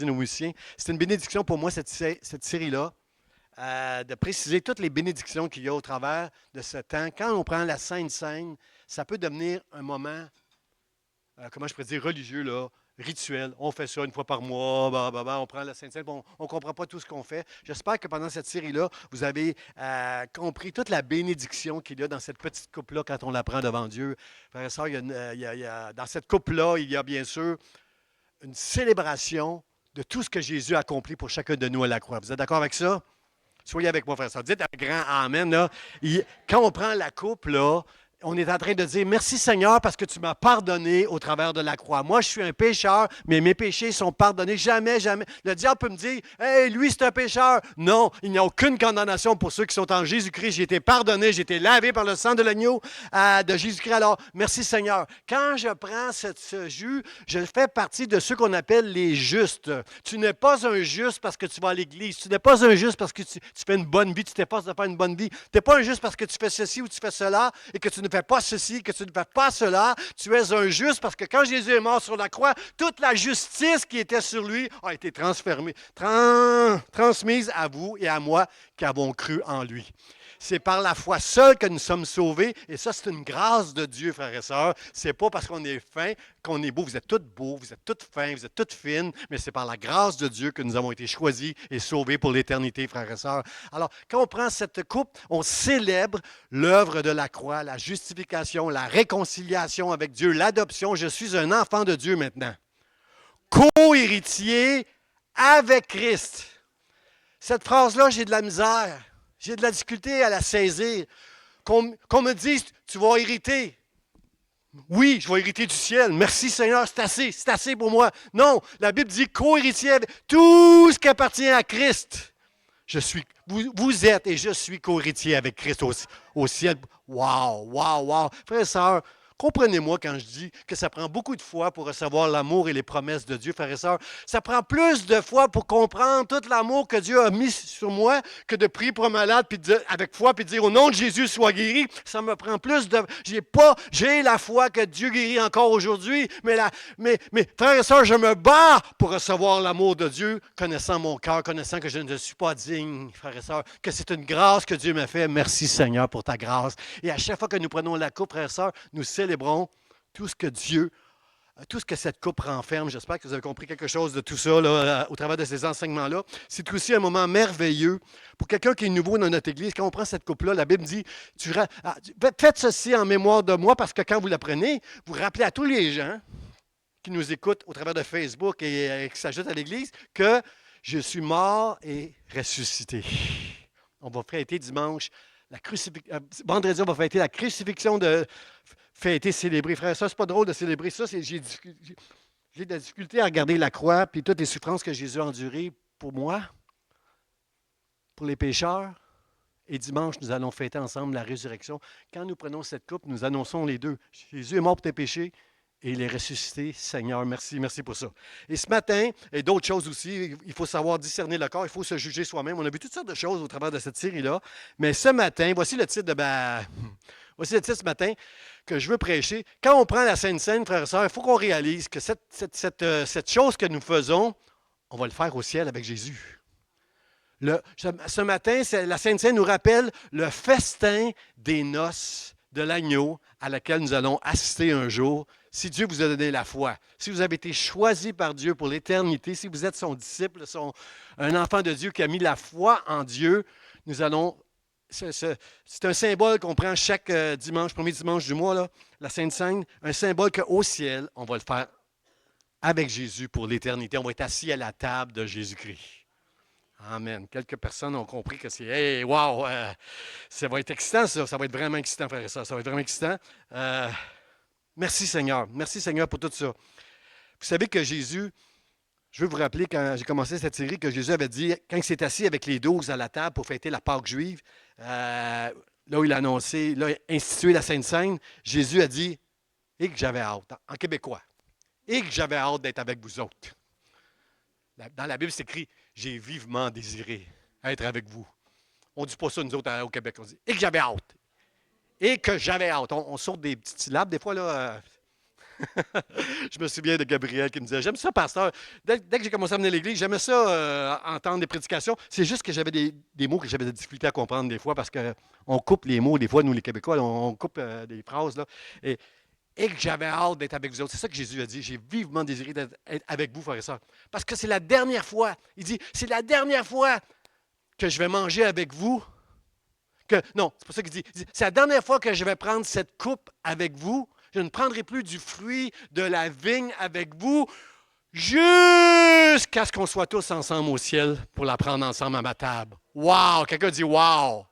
nos musiciens. C'est une bénédiction pour moi, cette série-là, de préciser toutes les bénédictions qu'il y a au travers de ce temps. Quand on prend la Sainte Seine, ça peut devenir un moment, comment je pourrais dire, religieux, là, rituel. On fait ça une fois par mois, on prend la Sainte Seine, on ne comprend pas tout ce qu'on fait. J'espère que pendant cette série-là, vous avez compris toute la bénédiction qu'il y a dans cette petite coupe-là quand on la prend devant Dieu. Frères et sœurs, dans cette coupe-là, il y a bien sûr une célébration de tout ce que Jésus a accompli pour chacun de nous à la croix. Vous êtes d'accord avec ça? Soyez avec moi, frère. Ça. Dites un grand Amen. Là. Quand on prend la coupe, là, on est en train de dire merci Seigneur parce que tu m'as pardonné au travers de la croix. Moi, je suis un pécheur, mais mes péchés sont pardonnés. Jamais, jamais. Le diable peut me dire, hey, lui, c'est un pécheur. Non, il n'y a aucune condamnation pour ceux qui sont en Jésus-Christ. J'ai été pardonné, j'ai été lavé par le sang de l'agneau de Jésus-Christ. Alors, merci Seigneur. Quand je prends ce jus, je fais partie de ceux qu'on appelle les justes. Tu n'es pas un juste parce que tu vas à l'église. Tu n'es pas un juste parce que tu fais une bonne vie. Tu t'efforces de faire une bonne vie. Tu n'es pas un juste parce que tu fais ceci ou tu fais cela et que tu ne fais pas ceci, que tu ne fais pas cela. Tu es un juste parce que quand Jésus est mort sur la croix, toute la justice qui était sur lui a été transmise à vous et à moi qui avons cru en lui. C'est par la foi seule que nous sommes sauvés. Et ça, c'est une grâce de Dieu, frères et sœurs. C'est pas parce qu'on est fin, qu'on est beau. Vous êtes toutes beaux, vous êtes toutes fins, vous êtes toutes fines. Mais c'est par la grâce de Dieu que nous avons été choisis et sauvés pour l'éternité, frères et sœurs. Alors, quand on prend cette coupe, on célèbre l'œuvre de la croix, la justification, la réconciliation avec Dieu, l'adoption. Je suis un enfant de Dieu maintenant. Co-héritier avec Christ. Cette phrase-là, j'ai de la misère. J'ai de la difficulté à la saisir. Qu'on me dise, tu vas hériter. Oui, je vais hériter du ciel. Merci Seigneur, c'est assez pour moi. Non, la Bible dit co-héritier avec tout ce qui appartient à Christ. Vous êtes et je suis co-héritier avec Christ au ciel. Wow, wow, wow. Frères et sœurs, comprenez-moi quand je dis que ça prend beaucoup de foi pour recevoir l'amour et les promesses de Dieu, frères et sœurs. Ça prend plus de foi pour comprendre tout l'amour que Dieu a mis sur moi que de prier pour un malade puis avec foi puis de dire au nom de Jésus sois guéri. Ça me prend plus de. J'ai la foi que Dieu guérit encore aujourd'hui, mais frères et sœurs, je me bats pour recevoir l'amour de Dieu, connaissant mon cœur, connaissant que je ne suis pas digne, frères et sœurs, que c'est une grâce que Dieu m'a fait. Merci Seigneur pour ta grâce. Et à chaque fois que nous prenons la coupe, frères et sœurs, nous célébrons tout ce que Dieu, tout ce que cette coupe renferme. J'espère que vous avez compris quelque chose de tout ça là, au travers de ces enseignements-là. C'est aussi un moment merveilleux pour quelqu'un qui est nouveau dans notre Église. Quand on prend cette coupe-là, la Bible dit, faites ceci en mémoire de moi parce que quand vous la prenez, vous rappelez à tous les gens qui nous écoutent au travers de Facebook et qui s'ajoutent à l'Église que je suis mort et ressuscité. On va fêter dimanche vendredi, on va fêter la crucifixion fêter, célébrer. Frère, ça, c'est pas drôle de célébrer ça. J'ai de la difficulté à regarder la croix puis toutes les souffrances que Jésus a endurées pour moi, pour les pécheurs. Et dimanche, nous allons fêter ensemble la résurrection. Quand nous prenons cette coupe, nous annonçons les deux. Jésus est mort pour tes péchés et il est ressuscité. Seigneur, merci, merci pour ça. Et ce matin, et d'autres choses aussi, il faut savoir discerner le corps, il faut se juger soi-même. On a vu toutes sortes de choses au travers de cette série-là. Mais ce matin, voici le titre ce matin que je veux prêcher. Quand on prend la Sainte Seine, frères et sœurs, il faut qu'on réalise que cette chose que nous faisons, on va le faire au ciel avec Jésus. Ce matin, la Sainte Seine nous rappelle le festin des noces de l'agneau à laquelle nous allons assister un jour si Dieu vous a donné la foi, si vous avez été choisi par Dieu pour l'éternité, si vous êtes son disciple, un enfant de Dieu qui a mis la foi en Dieu, nous allons. C'est un symbole qu'on prend chaque dimanche, premier dimanche du mois, là, la Sainte Seine, un symbole qu'au ciel, on va le faire avec Jésus pour l'éternité. On va être assis à la table de Jésus-Christ. Amen. Quelques personnes ont compris que c'est hey, wow, ça va être excitant, ça. Ça va être vraiment excitant, frère et sœurs. Ça va être vraiment excitant. Merci Seigneur. Merci Seigneur pour tout ça. Vous savez que Jésus, je veux vous rappeler quand j'ai commencé cette série, que Jésus avait dit, quand il s'est assis avec les 12 à la table pour fêter la Pâque juive, là où il a annoncé, là, institué la Sainte Seine, Jésus a dit, et que j'avais hâte, en québécois, et que j'avais hâte d'être avec vous autres. Dans la Bible, c'est écrit, j'ai vivement désiré être avec vous. On ne dit pas ça, nous autres, au Québec. On dit, et que j'avais hâte. Et que j'avais hâte. On sort des petites syllabes, des fois, là. Je me souviens de Gabriel qui me disait, j'aime ça, pasteur. Dès que j'ai commencé à venir à l'église, j'aimais ça, entendre des prédications. C'est juste que j'avais des mots que j'avais de difficulté à comprendre des fois parce qu'on coupe les mots, des fois, nous les Québécois, on coupe des phrases. Là, et que j'avais hâte d'être avec vous autres. C'est ça que Jésus a dit. J'ai vivement désiré d'être avec vous, frères et sœurs. Parce que c'est la dernière fois. Il dit, c'est la dernière fois que je vais manger avec vous. Non, c'est pas ça qu'il dit. Il dit, c'est la dernière fois que je vais prendre cette coupe avec vous. Je ne prendrai plus du fruit de la vigne avec vous jusqu'à ce qu'on soit tous ensemble au ciel pour la prendre ensemble à ma table. Wow! Quelqu'un dit wow!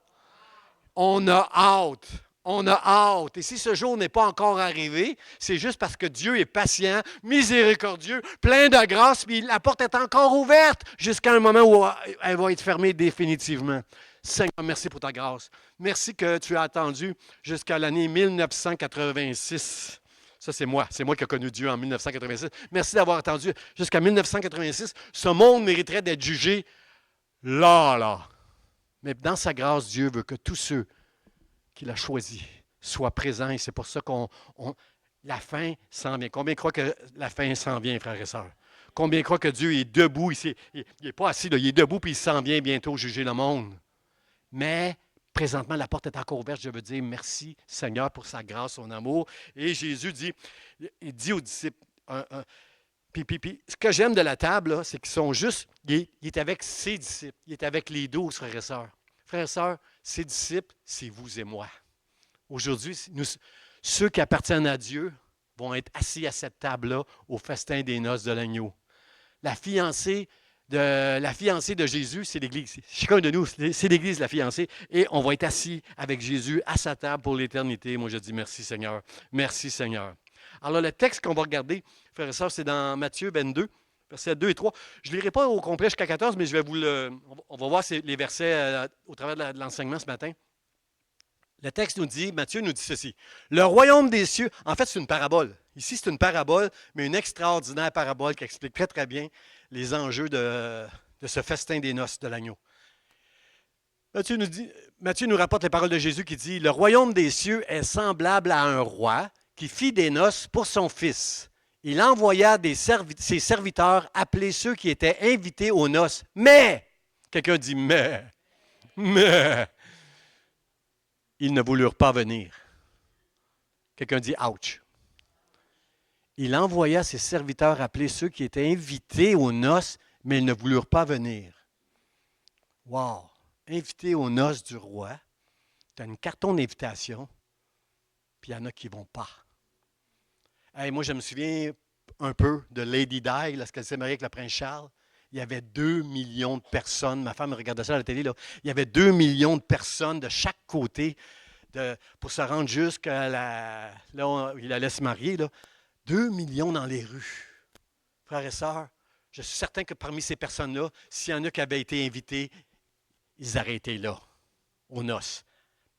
On a hâte. On a hâte. Et si ce jour n'est pas encore arrivé, c'est juste parce que Dieu est patient, miséricordieux, plein de grâce, puis la porte est encore ouverte jusqu'à un moment où elle va être fermée définitivement. Seigneur, merci pour ta grâce. Merci que tu as attendu jusqu'à l'année 1986. Ça, c'est moi. C'est moi qui ai connu Dieu en 1986. Merci d'avoir attendu jusqu'à 1986. Ce monde mériterait d'être jugé là. Mais dans sa grâce, Dieu veut que tous ceux qu'il a choisi soient présents. Et c'est pour ça la fin s'en vient. Combien croient que la fin s'en vient, frères et sœurs? Combien croient que Dieu est debout? Il n'est pas assis, là, il est debout, puis il s'en vient bientôt juger le monde. Mais présentement, la porte est encore ouverte. Je veux dire merci, Seigneur, pour sa grâce, son amour. Et Jésus dit, il dit aux disciples, puis, ce que j'aime de la table, là, c'est qu'ils sont juste, il est avec ses disciples, il est avec les 12 frères et sœurs. Frères et sœurs, ses disciples, c'est vous et moi. Aujourd'hui, ceux qui appartiennent à Dieu vont être assis à cette table-là au festin des noces de l'agneau. La fiancée de Jésus, c'est l'Église. Chacun de nous, c'est l'Église, la fiancée. Et on va être assis avec Jésus à sa table pour l'éternité. Moi, je dis merci Seigneur. Merci Seigneur. Alors, le texte qu'on va regarder, frères et sœurs, c'est dans Matthieu 22, versets 2 et 3. Je ne lirai pas au complet jusqu'à 14, mais je vais on va voir les versets au travers de l'enseignement ce matin. Le texte nous dit, Matthieu nous dit ceci. Le royaume des cieux, en fait, c'est une parabole. Ici, c'est une parabole, mais une extraordinaire parabole qui explique très, très bien les enjeux de ce festin des noces de l'agneau. Matthieu nous rapporte les paroles de Jésus qui dit, le royaume des cieux est semblable à un roi qui fit des noces pour son fils. Il envoya ses serviteurs appeler ceux qui étaient invités aux noces. Mais, quelqu'un dit mais, ils ne voulurent pas venir. Quelqu'un dit ouch. Il envoya ses serviteurs appeler ceux qui étaient invités aux noces, mais ils ne voulurent pas venir. Wow! Invité aux noces du roi, tu as une carton d'invitation, puis il y en a qui ne vont pas. Hey, moi, je me souviens un peu de Lady Di, lorsqu'elle s'est mariée avec le prince Charles. Il y avait 2 millions de personnes. Ma femme regardait ça à la télé. Là. Il y avait 2 millions de personnes de chaque côté pour se rendre jusqu'à là où il allait se marier. Là. 2 millions dans les rues. Frères et sœurs, je suis certain que parmi ces personnes-là, s'il y en a qui avaient été invités, ils auraient été là, aux noces.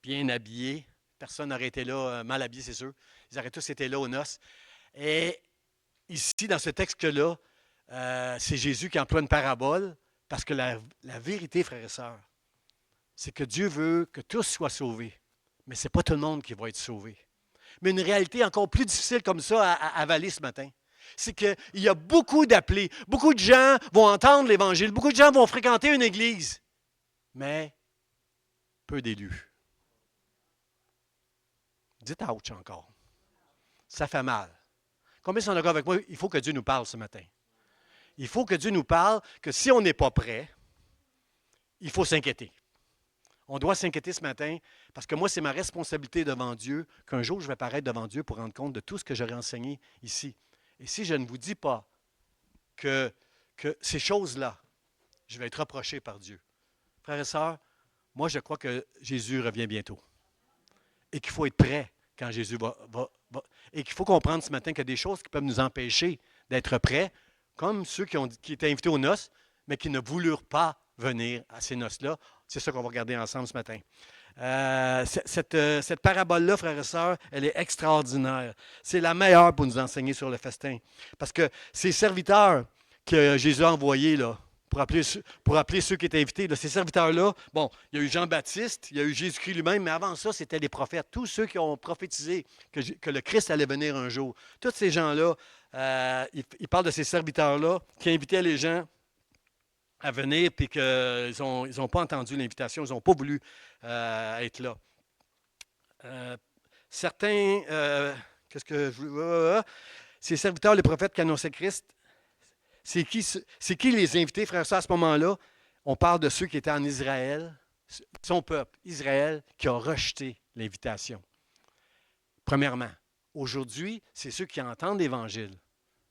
Bien habillés. Personne n'aurait été là, mal habillé, c'est sûr. Ils auraient tous été là aux noces. Et ici, dans ce texte-là, c'est Jésus qui emploie une parabole parce que la vérité, frères et sœurs, c'est que Dieu veut que tous soient sauvés. Mais ce n'est pas tout le monde qui va être sauvé. Mais une réalité encore plus difficile comme ça à avaler ce matin, c'est qu'il y a beaucoup d'appelés. Beaucoup de gens vont entendre l'Évangile. Beaucoup de gens vont fréquenter une église. Mais peu d'élus. Dites ouch encore. Ça fait mal. Combien sont d'accord avec moi? Il faut que Dieu nous parle ce matin. Il faut que Dieu nous parle que si on n'est pas prêt, il faut s'inquiéter. On doit s'inquiéter ce matin parce que moi, c'est ma responsabilité devant Dieu qu'un jour, je vais paraître devant Dieu pour rendre compte de tout ce que j'aurais enseigné ici. Et si je ne vous dis pas que ces choses-là, je vais être reproché par Dieu. Frères et sœurs, moi, je crois que Jésus revient bientôt. Et qu'il faut être prêt quand Jésus va. Et qu'il faut comprendre ce matin qu'il y a des choses qui peuvent nous empêcher d'être prêts, comme ceux qui étaient invités aux noces, mais qui ne voulurent pas venir à ces noces-là. C'est ça qu'on va regarder ensemble ce matin. Cette parabole-là, frères et sœurs, elle est extraordinaire. C'est la meilleure pour nous enseigner sur le festin. Parce que ces serviteurs que Jésus a envoyés, là, pour appeler ceux qui étaient invités. Là, ces serviteurs-là, bon, il y a eu Jean-Baptiste, il y a eu Jésus-Christ lui-même, mais avant ça, c'était les prophètes. Tous ceux qui ont prophétisé que le Christ allait venir un jour. Tous ces gens-là, ils parlent de ces serviteurs-là qui invitaient les gens à venir, puis qu'ils n'ont pas entendu l'invitation, ils n'ont pas voulu être là. Certains, qu'est-ce que je ces serviteurs, les prophètes qui annonçaient Christ, c'est qui les invités, frères et sœurs, à ce moment-là? On parle de ceux qui étaient en Israël, son peuple, Israël, qui a rejeté l'invitation. Premièrement, aujourd'hui, c'est ceux qui entendent l'Évangile,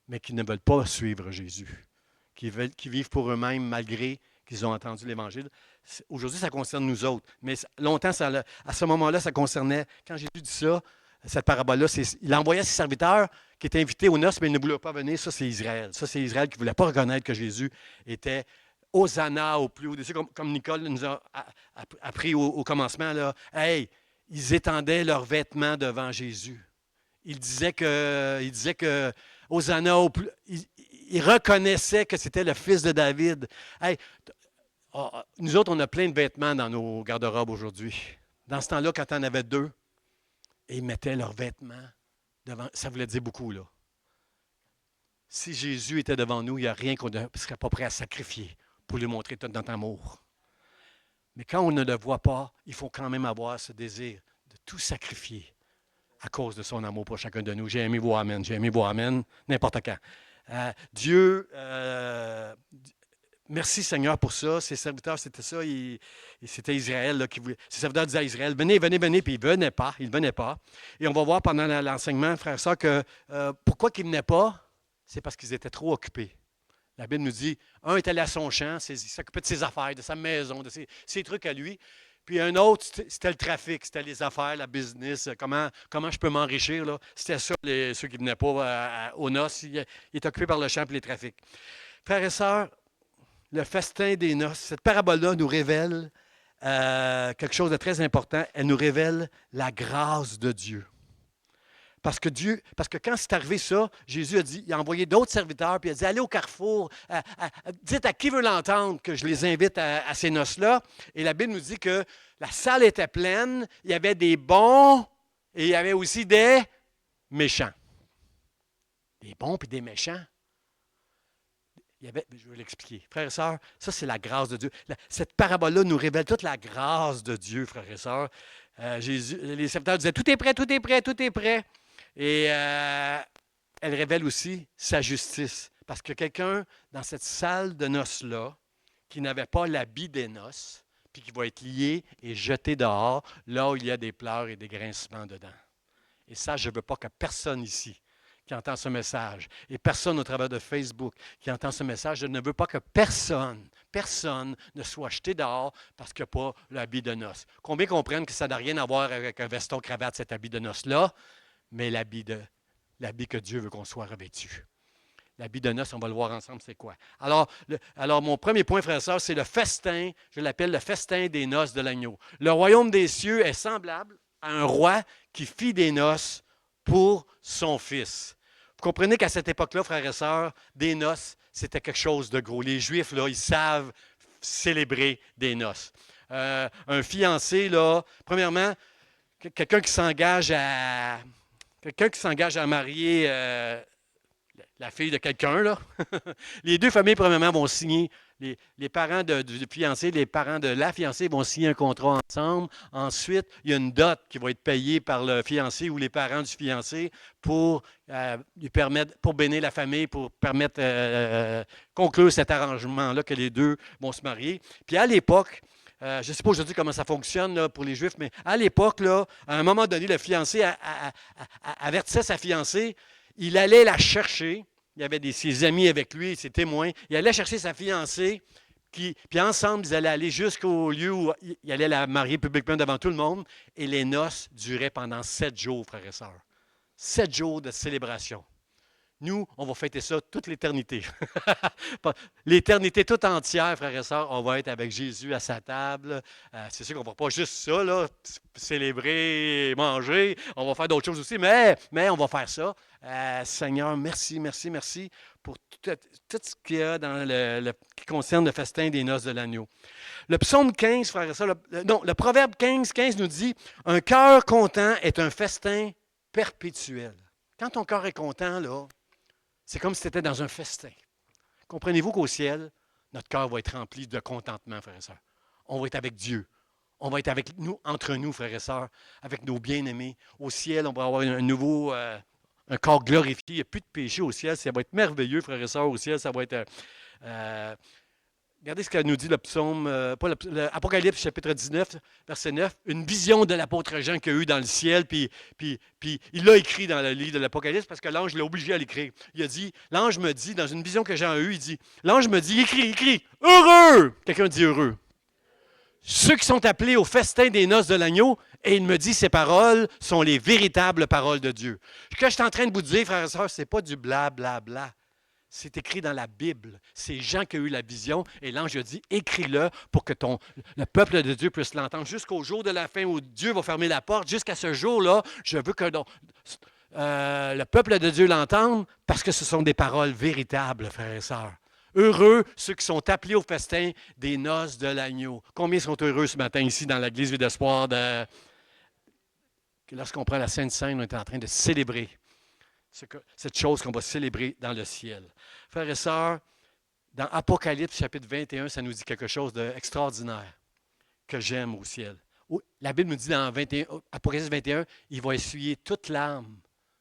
mais qui ne veulent pas suivre Jésus, qui vivent pour eux-mêmes malgré qu'ils ont entendu l'Évangile. Aujourd'hui, ça concerne nous autres, mais longtemps, à ce moment-là, ça concernait, quand Jésus dit ça, cette parabole-là, il envoyait ses serviteurs qui étaient invités aux noces, mais ils ne voulaient pas venir. Ça, c'est Israël. Ça, c'est Israël qui ne voulait pas reconnaître que Jésus était Hosanna au plus haut. Comme Nicole nous a appris au commencement, là, hey, ils étendaient leurs vêtements devant Jésus. Ils disaient que Hosanna au plus... Ils reconnaissaient que c'était le fils de David. Hey, nous autres, on a plein de vêtements dans nos garde-robes aujourd'hui. Dans ce temps-là, quand on avait deux, et ils mettaient leurs vêtements devant. Ça voulait dire beaucoup, là. Si Jésus était devant nous, il n'y a rien qu'on ne serait pas prêt à sacrifier pour lui montrer tout notre amour. Mais quand on ne le voit pas, il faut quand même avoir ce désir de tout sacrifier à cause de son amour pour chacun de nous. J'ai aimé vos amen, n'importe quand. Dieu, merci Seigneur pour ça. Ses serviteurs, c'était ça. C'était Israël là, qui voulait. Ses serviteurs disaient à Israël, venez, puis il ne venait pas. Et on va voir pendant l'enseignement, frères et sœurs, que pourquoi ils ne venaient pas, c'est parce qu'ils étaient trop occupés. La Bible nous dit, un est allé à son champ, il s'occupait de ses affaires, de sa maison, de ses trucs à lui. Puis un autre, c'était le trafic, c'était les affaires, la business, comment je peux m'enrichir. Là. C'était ça, ceux qui ne venaient pas aux noces. Ils étaient occupés par le champ et les trafics. Frères et sœurs, le festin des noces, cette parabole-là nous révèle quelque chose de très important. Elle nous révèle la grâce de Dieu. Parce que quand c'est arrivé ça, Jésus il a envoyé d'autres serviteurs, puis il a dit, allez au carrefour, dites à qui veut l'entendre que je les invite à ces noces-là. Et la Bible nous dit que la salle était pleine, il y avait des bons et il y avait aussi des méchants. Des bons puis des méchants. Je vais l'expliquer. Frères et sœurs, ça c'est la grâce de Dieu. Cette parabole-là nous révèle toute la grâce de Dieu, frères et sœurs. Les serviteurs disaient, tout est prêt, tout est prêt, tout est prêt. Et elle révèle aussi sa justice. Parce que quelqu'un dans cette salle de noces-là, qui n'avait pas l'habit des noces, puis qui va être lié et jeté dehors, là où il y a des pleurs et des grincements dedans. Et ça, je ne veux pas que personne ici qui entend ce message, et personne au travers de Facebook qui entend ce message, je ne veux pas que personne ne soit jeté dehors parce qu'il n'y a pas l'habit de noces. Combien comprennent que ça n'a rien à voir avec un veston-cravate, cet habit de noces-là, mais l'habit que Dieu veut qu'on soit revêtu. L'habit de noces, on va le voir ensemble, c'est quoi? Alors, mon premier point, frères et sœurs, c'est le festin, je l'appelle le festin des noces de l'agneau. Le royaume des cieux est semblable à un roi qui fit des noces pour son fils. Vous comprenez qu'à cette époque-là, frères et sœurs, des noces, c'était quelque chose de gros. Les Juifs, là, ils savent célébrer des noces. Un fiancé, là, premièrement, quelqu'un qui s'engage à marier la fille de quelqu'un, là. Les deux familles, premièrement, vont signer. Les parents du fiancé, les parents de la fiancée vont signer un contrat ensemble. Ensuite, il y a une dot qui va être payée par le fiancé ou les parents du fiancé pour lui permettre, pour bénir la famille, pour permettre conclure cet arrangement-là que les deux vont se marier. Puis à l'époque, je ne sais pas aujourd'hui comment ça fonctionne là, pour les Juifs, mais à l'époque, là, à un moment donné, le fiancé avertissait sa fiancée, il allait la chercher. Il y avait ses amis avec lui, ses témoins. Il allait chercher sa fiancée, puis ensemble, ils allaient aller jusqu'au lieu où il allait la marier publiquement devant tout le monde. Et les noces duraient pendant 7 jours, frères et sœurs. 7 jours de célébration. Nous, on va fêter ça toute l'éternité. L'éternité toute entière, frères et sœurs, on va être avec Jésus à sa table. C'est sûr qu'on ne va pas juste ça, là, célébrer, manger. On va faire d'autres choses aussi, mais on va faire ça. Seigneur, merci pour tout ce qu'il y a dans qui concerne le festin des noces de l'agneau. Le psaume 15, frère et sœurs, le proverbe 15 nous dit « Un cœur content est un festin perpétuel. » Quand ton cœur est content, là, c'est comme si tu étais dans un festin. Comprenez-vous qu'au ciel, notre cœur va être rempli de contentement, frères et sœurs. On va être avec Dieu. On va être avec nous, entre nous, frères et sœurs, avec nos bien-aimés. Au ciel, on va avoir un nouveau, un corps glorifié. Il n'y a plus de péché au ciel. Ça va être merveilleux, frères et sœurs, au ciel. Ça va être... regardez ce que nous dit le psaume, Apocalypse chapitre 19, verset 9. Une vision de l'apôtre Jean qu'il a eu dans le ciel, puis il l'a écrit dans le livre de l'Apocalypse parce que l'ange l'a obligé à l'écrire. Il a dit, l'ange me dit, dans une vision que Jean a eue, il dit, l'ange me dit, écris, heureux! Quelqu'un dit heureux. Ceux qui sont appelés au festin des noces de l'agneau, et il me dit, ces paroles sont les véritables paroles de Dieu. Ce que je suis en train de vous dire, frères et sœurs, ce n'est pas du blablabla. C'est écrit dans la Bible. C'est Jean qui a eu la vision et l'ange a dit, écris-le pour que le peuple de Dieu puisse l'entendre jusqu'au jour de la fin où Dieu va fermer la porte. Jusqu'à ce jour-là, je veux que le peuple de Dieu l'entende parce que ce sont des paroles véritables, frères et sœurs. Heureux ceux qui sont appelés au festin des noces de l'agneau. Combien sont heureux ce matin ici dans l'église Vie d'Espoir que lorsqu'on prend la Sainte Seine, on est en train de célébrer cette chose qu'on va célébrer dans le ciel. Frères et sœurs, dans Apocalypse chapitre 21, ça nous dit quelque chose d'extraordinaire que j'aime au ciel. La Bible nous dit dans Apocalypse 21, il va essuyer toute larme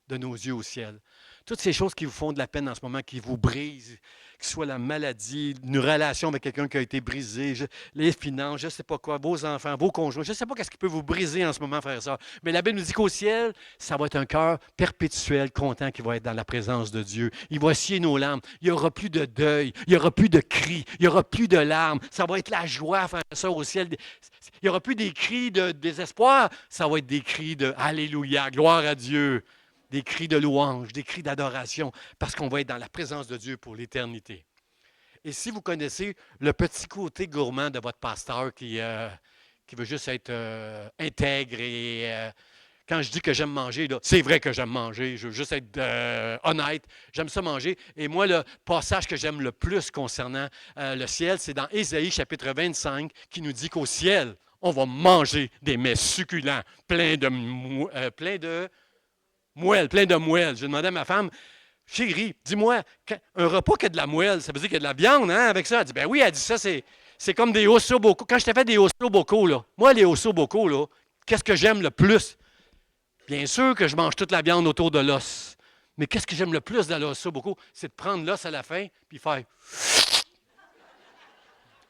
de nos yeux au ciel. Toutes ces choses qui vous font de la peine en ce moment, qui vous brisent, que ce soit la maladie, une relation avec quelqu'un qui a été brisé, les finances, je ne sais pas quoi, vos enfants, vos conjoints, je ne sais pas ce qui peut vous briser en ce moment, frères et sœurs. Mais la Bible nous dit qu'au ciel, ça va être un cœur perpétuel, content qui va être dans la présence de Dieu. Il va scier nos larmes. Il n'y aura plus de deuil, il n'y aura plus de cris, il n'y aura plus de larmes. Ça va être la joie, frères et sœurs, au ciel. Il n'y aura plus des cris de désespoir, ça va être des cris de Alléluia, gloire à Dieu. Des cris de louange, des cris d'adoration, parce qu'on va être dans la présence de Dieu pour l'éternité. Et si vous connaissez le petit côté gourmand de votre pasteur qui veut juste être intègre et quand je dis que j'aime manger, là, c'est vrai que j'aime manger, je veux juste être honnête, j'aime ça manger. Et moi, le passage que j'aime le plus concernant le ciel, c'est dans Ésaïe chapitre 25 qui nous dit qu'au ciel, on va manger des mets succulents, plein de moelle. J'ai demandé à ma femme, chérie, dis-moi, un repas qui a de la moelle, ça veut dire qu'il y a de la viande, hein, avec ça? Elle dit, ben oui, elle dit ça, c'est comme des ossobuco. Quand je t'ai fait des ossobuco, là, moi, les ossobuco, là, qu'est-ce que j'aime le plus? Bien sûr que je mange toute la viande autour de l'os. Mais qu'est-ce que j'aime le plus dans l'ossobuco? C'est de prendre l'os à la fin, puis faire...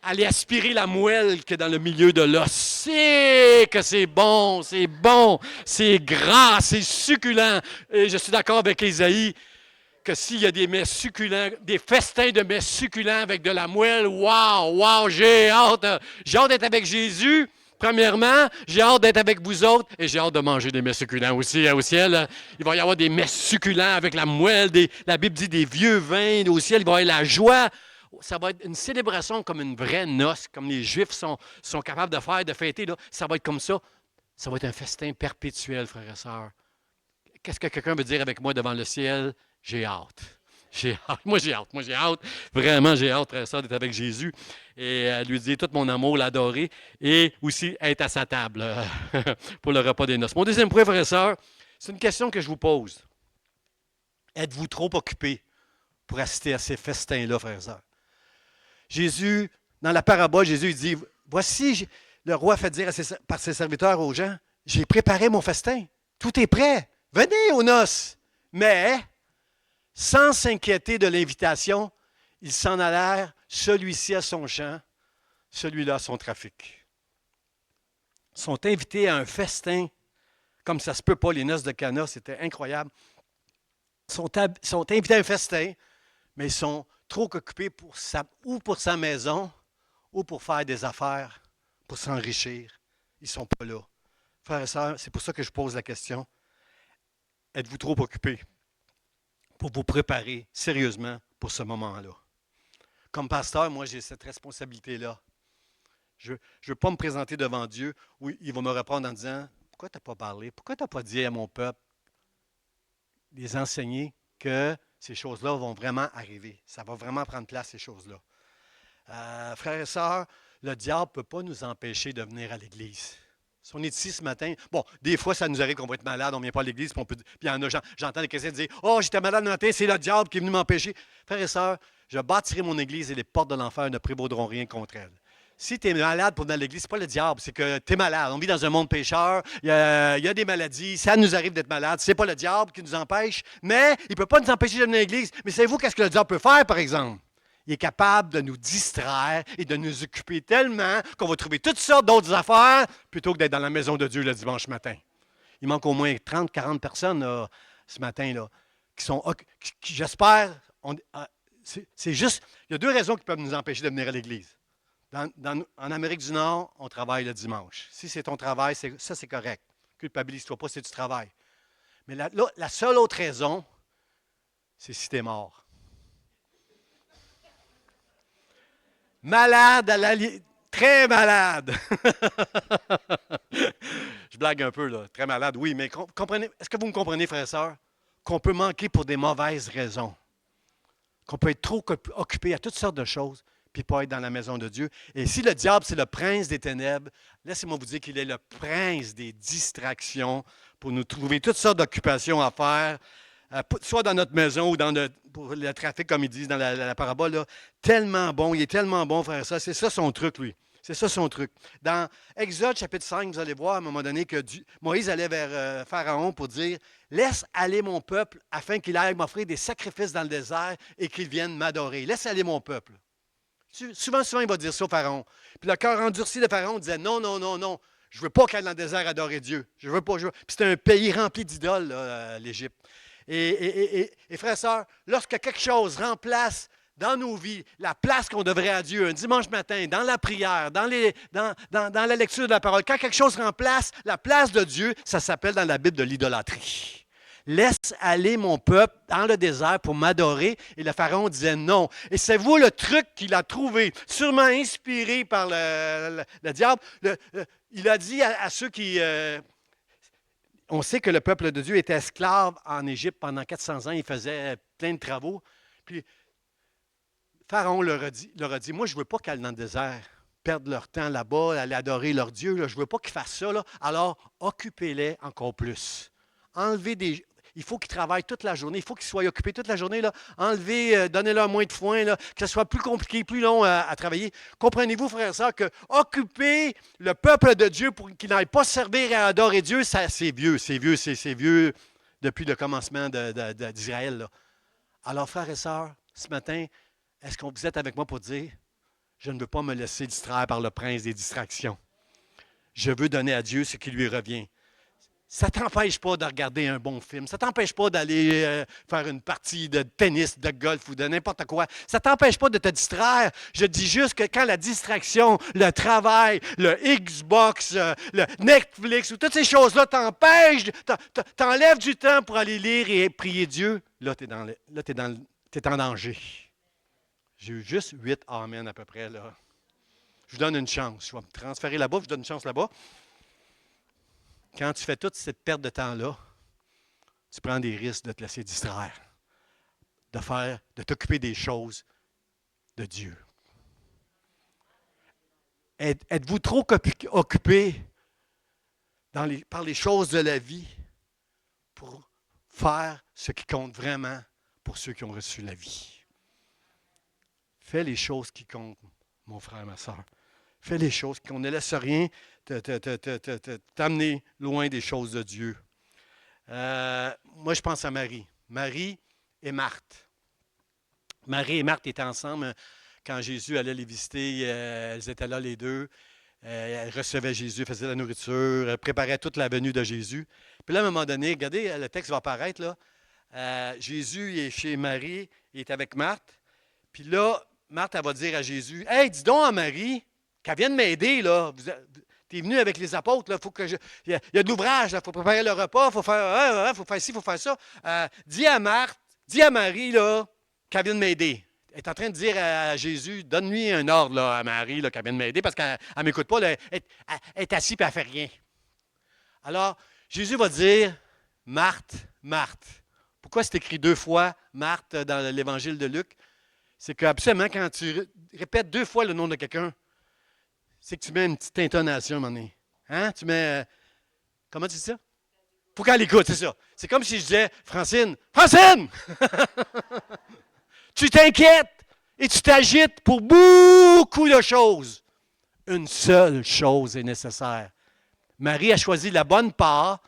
aller aspirer la moelle qui est dans le milieu de l'os. C'est que c'est bon, c'est gras, c'est succulent. Et je suis d'accord avec Ésaïe que s'il y a des mets succulents, des festins de mets succulents avec de la moelle, wow, j'ai hâte d'être avec Jésus. Premièrement, j'ai hâte d'être avec vous autres et j'ai hâte de manger des mets succulents aussi au ciel. Il va y avoir des mets succulents avec la moelle, la Bible dit des vieux vins au ciel, il va y avoir la joie. Ça va être une célébration comme une vraie noce, comme les Juifs sont capables de faire, de fêter. Là. Ça va être comme ça. Ça va être un festin perpétuel, frères et sœurs. Qu'est-ce que quelqu'un veut dire avec moi devant le ciel? J'ai hâte. J'ai hâte. Moi, j'ai hâte. Vraiment, j'ai hâte, frère et sœurs, d'être avec Jésus et lui dire tout mon amour, l'adorer et aussi être à sa table pour le repas des noces. Mon deuxième point, frères et sœurs, c'est une question que je vous pose. Êtes-vous trop occupé pour assister à ces festins-là, frères et sœurs? Jésus, dans la parabole, Jésus dit, voici, le roi fait dire par ses serviteurs aux gens, j'ai préparé mon festin, tout est prêt, venez aux noces. Mais, sans s'inquiéter de l'invitation, ils s'en allèrent, celui-ci à son champ, celui-là à son trafic. Ils sont invités à un festin, comme ça ne se peut pas, les noces de Cana, c'était incroyable. Ils sont invités à un festin, mais ils sont trop occupés pour sa maison ou pour faire des affaires, pour s'enrichir. Ils ne sont pas là. Frères et sœurs, c'est pour ça que je pose la question. Êtes-vous trop occupés pour vous préparer sérieusement pour ce moment-là? Comme pasteur, moi, j'ai cette responsabilité-là. Je ne veux pas me présenter devant Dieu où il va me répondre en disant « Pourquoi tu n'as pas parlé? Pourquoi tu n'as pas dit à mon peuple, les enseigner que ces choses-là vont vraiment arriver. Ça va vraiment prendre place, ces choses-là. Frères et sœurs, le diable ne peut pas nous empêcher de venir à l'Église. Si on est ici ce matin, bon, des fois, ça nous arrive qu'on va être malade, on ne vient pas à l'Église, puis il y en a, j'entends des chrétiens dire, oh, j'étais malade le matin, c'est le diable qui est venu m'empêcher. Frères et sœurs, je bâtirai mon Église et les portes de l'enfer ne prévaudront rien contre elle. Si tu es malade pour venir à l'Église, ce n'est pas le diable, c'est que tu es malade. On vit dans un monde pécheur, il y a des maladies, ça nous arrive d'être malade. Ce n'est pas le diable qui nous empêche, mais il ne peut pas nous empêcher de venir à l'Église. Mais savez-vous qu'est-ce que le diable peut faire, par exemple? Il est capable de nous distraire et de nous occuper tellement qu'on va trouver toutes sortes d'autres affaires plutôt que d'être dans la maison de Dieu le dimanche matin. Il manque au moins 30, 40 personnes là, ce matin là, qui sont, qui, j'espère, c'est juste, il y a deux raisons qui peuvent nous empêcher de venir à l'Église. En Amérique du Nord, on travaille le dimanche. Si c'est ton travail, ça c'est correct. Culpabilise-toi pas si tu travailles. Mais la seule autre raison, c'est si tu es mort. Malade très malade. Je blague un peu, là. Très malade, oui, mais comprenez, est-ce que vous me comprenez, frères et sœurs, qu'on peut manquer pour des mauvaises raisons, qu'on peut être trop occupé à toutes sortes de choses, puis pas être dans la maison de Dieu. Et si le diable, c'est le prince des ténèbres, laissez-moi vous dire qu'il est le prince des distractions pour nous trouver toutes sortes d'occupations à faire, soit dans notre maison ou pour le trafic, comme ils disent dans la parabole. Là. Tellement bon, il est tellement bon, frère. C'est ça son truc, lui. C'est ça son truc. Dans Exode chapitre 5, vous allez voir à un moment donné que Moïse allait vers Pharaon pour dire « Laisse aller mon peuple afin qu'il aille m'offrir des sacrifices dans le désert et qu'il vienne m'adorer. Laisse aller mon peuple. » Souvent, il va dire ça au Pharaon. Puis le cœur endurci de Pharaon disait « Non, non, non, non. Je ne veux pas qu'elle dans le désert adorer Dieu. Je veux pas. Puis c'était un pays rempli d'idoles, l'Égypte. Et frères et sœurs, lorsque quelque chose remplace dans nos vies la place qu'on devrait à Dieu un dimanche matin, dans la prière, dans la lecture de la parole, quand quelque chose remplace la place de Dieu, ça s'appelle dans la Bible de l'idolâtrie. Laisse aller mon peuple dans le désert pour m'adorer. Et le Pharaon disait non. Et c'est vous le truc qu'il a trouvé, sûrement inspiré par le diable. Il a dit à ceux qui... on sait que le peuple de Dieu était esclave en Égypte pendant 400 ans. Il faisait plein de travaux. Puis Pharaon leur a dit, moi, je ne veux pas qu'elle dans le désert perdent leur temps là-bas, aller adorer leur Dieu. Là. Je ne veux pas qu'ils fassent ça. Là. Alors, occupez-les encore plus. Il faut qu'ils travaillent toute la journée. Il faut qu'ils soient occupés toute la journée. Là. Enlevez, donnez-leur moins de foin, là, que ce soit plus compliqué, plus long à travailler. Comprenez-vous, frères et sœurs, que occuper le peuple de Dieu pour qu'il n'aille pas servir et adorer Dieu, ça, c'est vieux depuis le commencement d'Israël. Là. Alors, frères et sœurs, ce matin, est-ce que vous êtes avec moi pour dire, je ne veux pas me laisser distraire par le prince des distractions. Je veux donner à Dieu ce qui lui revient. Ça ne t'empêche pas de regarder un bon film. Ça ne t'empêche pas d'aller faire une partie de tennis, de golf ou de n'importe quoi. Ça ne t'empêche pas de te distraire. Je dis juste que quand la distraction, le travail, le Xbox, le Netflix ou toutes ces choses-là t'enlèvent du temps pour aller lire et prier Dieu, là, tu es en danger. J'ai eu juste 8 amen à peu près. Là. Je vous donne une chance. Je vais me transférer là-bas, je vous donne une chance là-bas. Quand tu fais toute cette perte de temps-là, tu prends des risques de te laisser distraire, de t'occuper des choses de Dieu. Êtes-vous trop occupé par les choses de la vie pour faire ce qui compte vraiment pour ceux qui ont reçu la vie? Fais les choses qui comptent, mon frère, ma soeur. Fais les choses qu'on ne laisse rien t'amener loin des choses de Dieu. Moi, je pense à Marie. Marie et Marthe. Marie et Marthe étaient ensemble quand Jésus allait les visiter. Elles étaient là les deux. Elles recevaient Jésus, faisaient la nourriture, elles préparaient toute la venue de Jésus. Puis là, à un moment donné, regardez, le texte va apparaître là. Jésus est chez Marie, il est avec Marthe. Puis là, Marthe, elle va dire à Jésus, « Hey, dis donc à Marie qu'elle vienne m'aider, là. Tu es venu avec les apôtres, là. Il y a de l'ouvrage, il faut préparer le repas, il faut faire ci, il faut faire ça. Dis à Marie, là, qu'elle vienne m'aider. » Elle est en train de dire à Jésus, donne-lui un ordre là, à Marie, là, qu'elle vienne m'aider, parce qu'elle ne m'écoute pas, là, elle est assise et elle ne fait rien. Alors, Jésus va dire, Marthe, Marthe, Pourquoi c'est écrit 2 fois Marthe dans l'Évangile de Luc? C'est qu'absolument, quand tu répètes 2 fois le nom de quelqu'un, c'est que tu mets une petite intonation à un moment donné. Hein? Tu mets. Comment tu dis ça? Faut qu'elle écoute, c'est ça. C'est comme si je disais Francine, Francine! Tu t'inquiètes et tu t'agites pour beaucoup de choses. Une seule chose est nécessaire. Marie a choisi la bonne part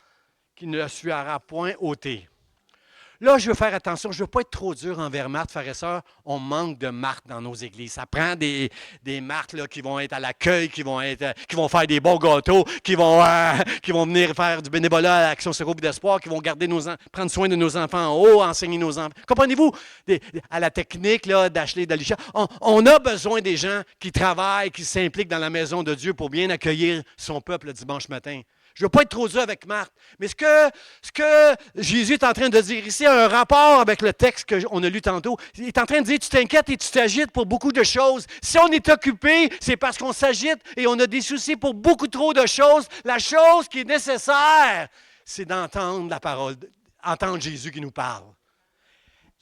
qui ne sera point ôtée. Là, je veux faire attention, je ne veux pas être trop dur envers Marthe, frères et sœurs. On manque de Marthe dans nos églises. Ça prend des Marthes là, qui vont être à l'accueil, qui vont faire des bons gâteaux, qui vont venir faire du bénévolat à l'Action Secours et d'Espoir, qui vont prendre soin de nos enfants en haut, enseigner nos enfants. Comprenez-vous? À la technique là, d'Ashley et d'Alicia, on a besoin des gens qui travaillent, qui s'impliquent dans la maison de Dieu pour bien accueillir son peuple le dimanche matin. Je ne veux pas être trop dur avec Marthe, mais ce que Jésus est en train de dire ici a un rapport avec le texte qu'on a lu tantôt. Il est en train de dire, tu t'inquiètes et tu t'agites pour beaucoup de choses. Si on est occupé, c'est parce qu'on s'agite et on a des soucis pour beaucoup trop de choses. La chose qui est nécessaire, c'est d'entendre la parole, entendre Jésus qui nous parle.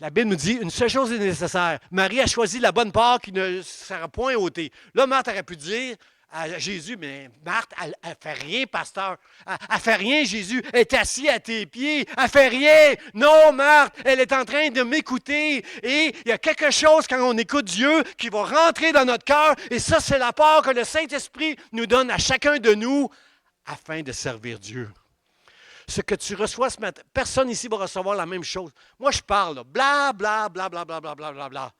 La Bible nous dit, une seule chose est nécessaire. Marie a choisi la bonne part qui ne sera point ôtée. Là, Marthe aurait pu dire à Jésus, mais Marthe, elle ne fait rien, pasteur. Elle ne fait rien, Jésus. Elle est assise à tes pieds. Elle ne fait rien. Non, Marthe, elle est en train de m'écouter. Et il y a quelque chose quand on écoute Dieu qui va rentrer dans notre cœur. Et ça, c'est la part que le Saint-Esprit nous donne à chacun de nous afin de servir Dieu. Ce que tu reçois ce matin, personne ici va recevoir la même chose. Moi, je parle, là, bla, bla, bla, bla, bla, bla, bla, bla, bla.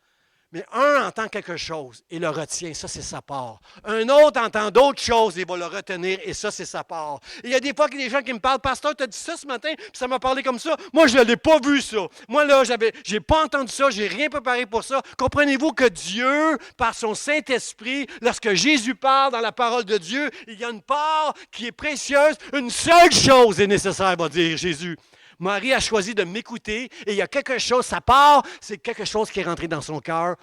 Mais un entend quelque chose et le retient, ça c'est sa part. Un autre entend d'autres choses et va le retenir et ça c'est sa part. Et il y a des fois qu'il y a des gens qui me parlent, pasteur, tu as dit ça ce matin, puis ça m'a parlé comme ça. Moi, je ne l'ai pas vu ça. Moi, là, je n'ai pas entendu ça, je n'ai rien préparé pour ça. Comprenez-vous que Dieu, par son Saint-Esprit, lorsque Jésus parle dans la parole de Dieu, il y a une part qui est précieuse. Une seule chose est nécessaire, va dire Jésus. Marie a choisi de m'écouter et il y a quelque chose, sa part, c'est quelque chose qui est rentré dans son cœur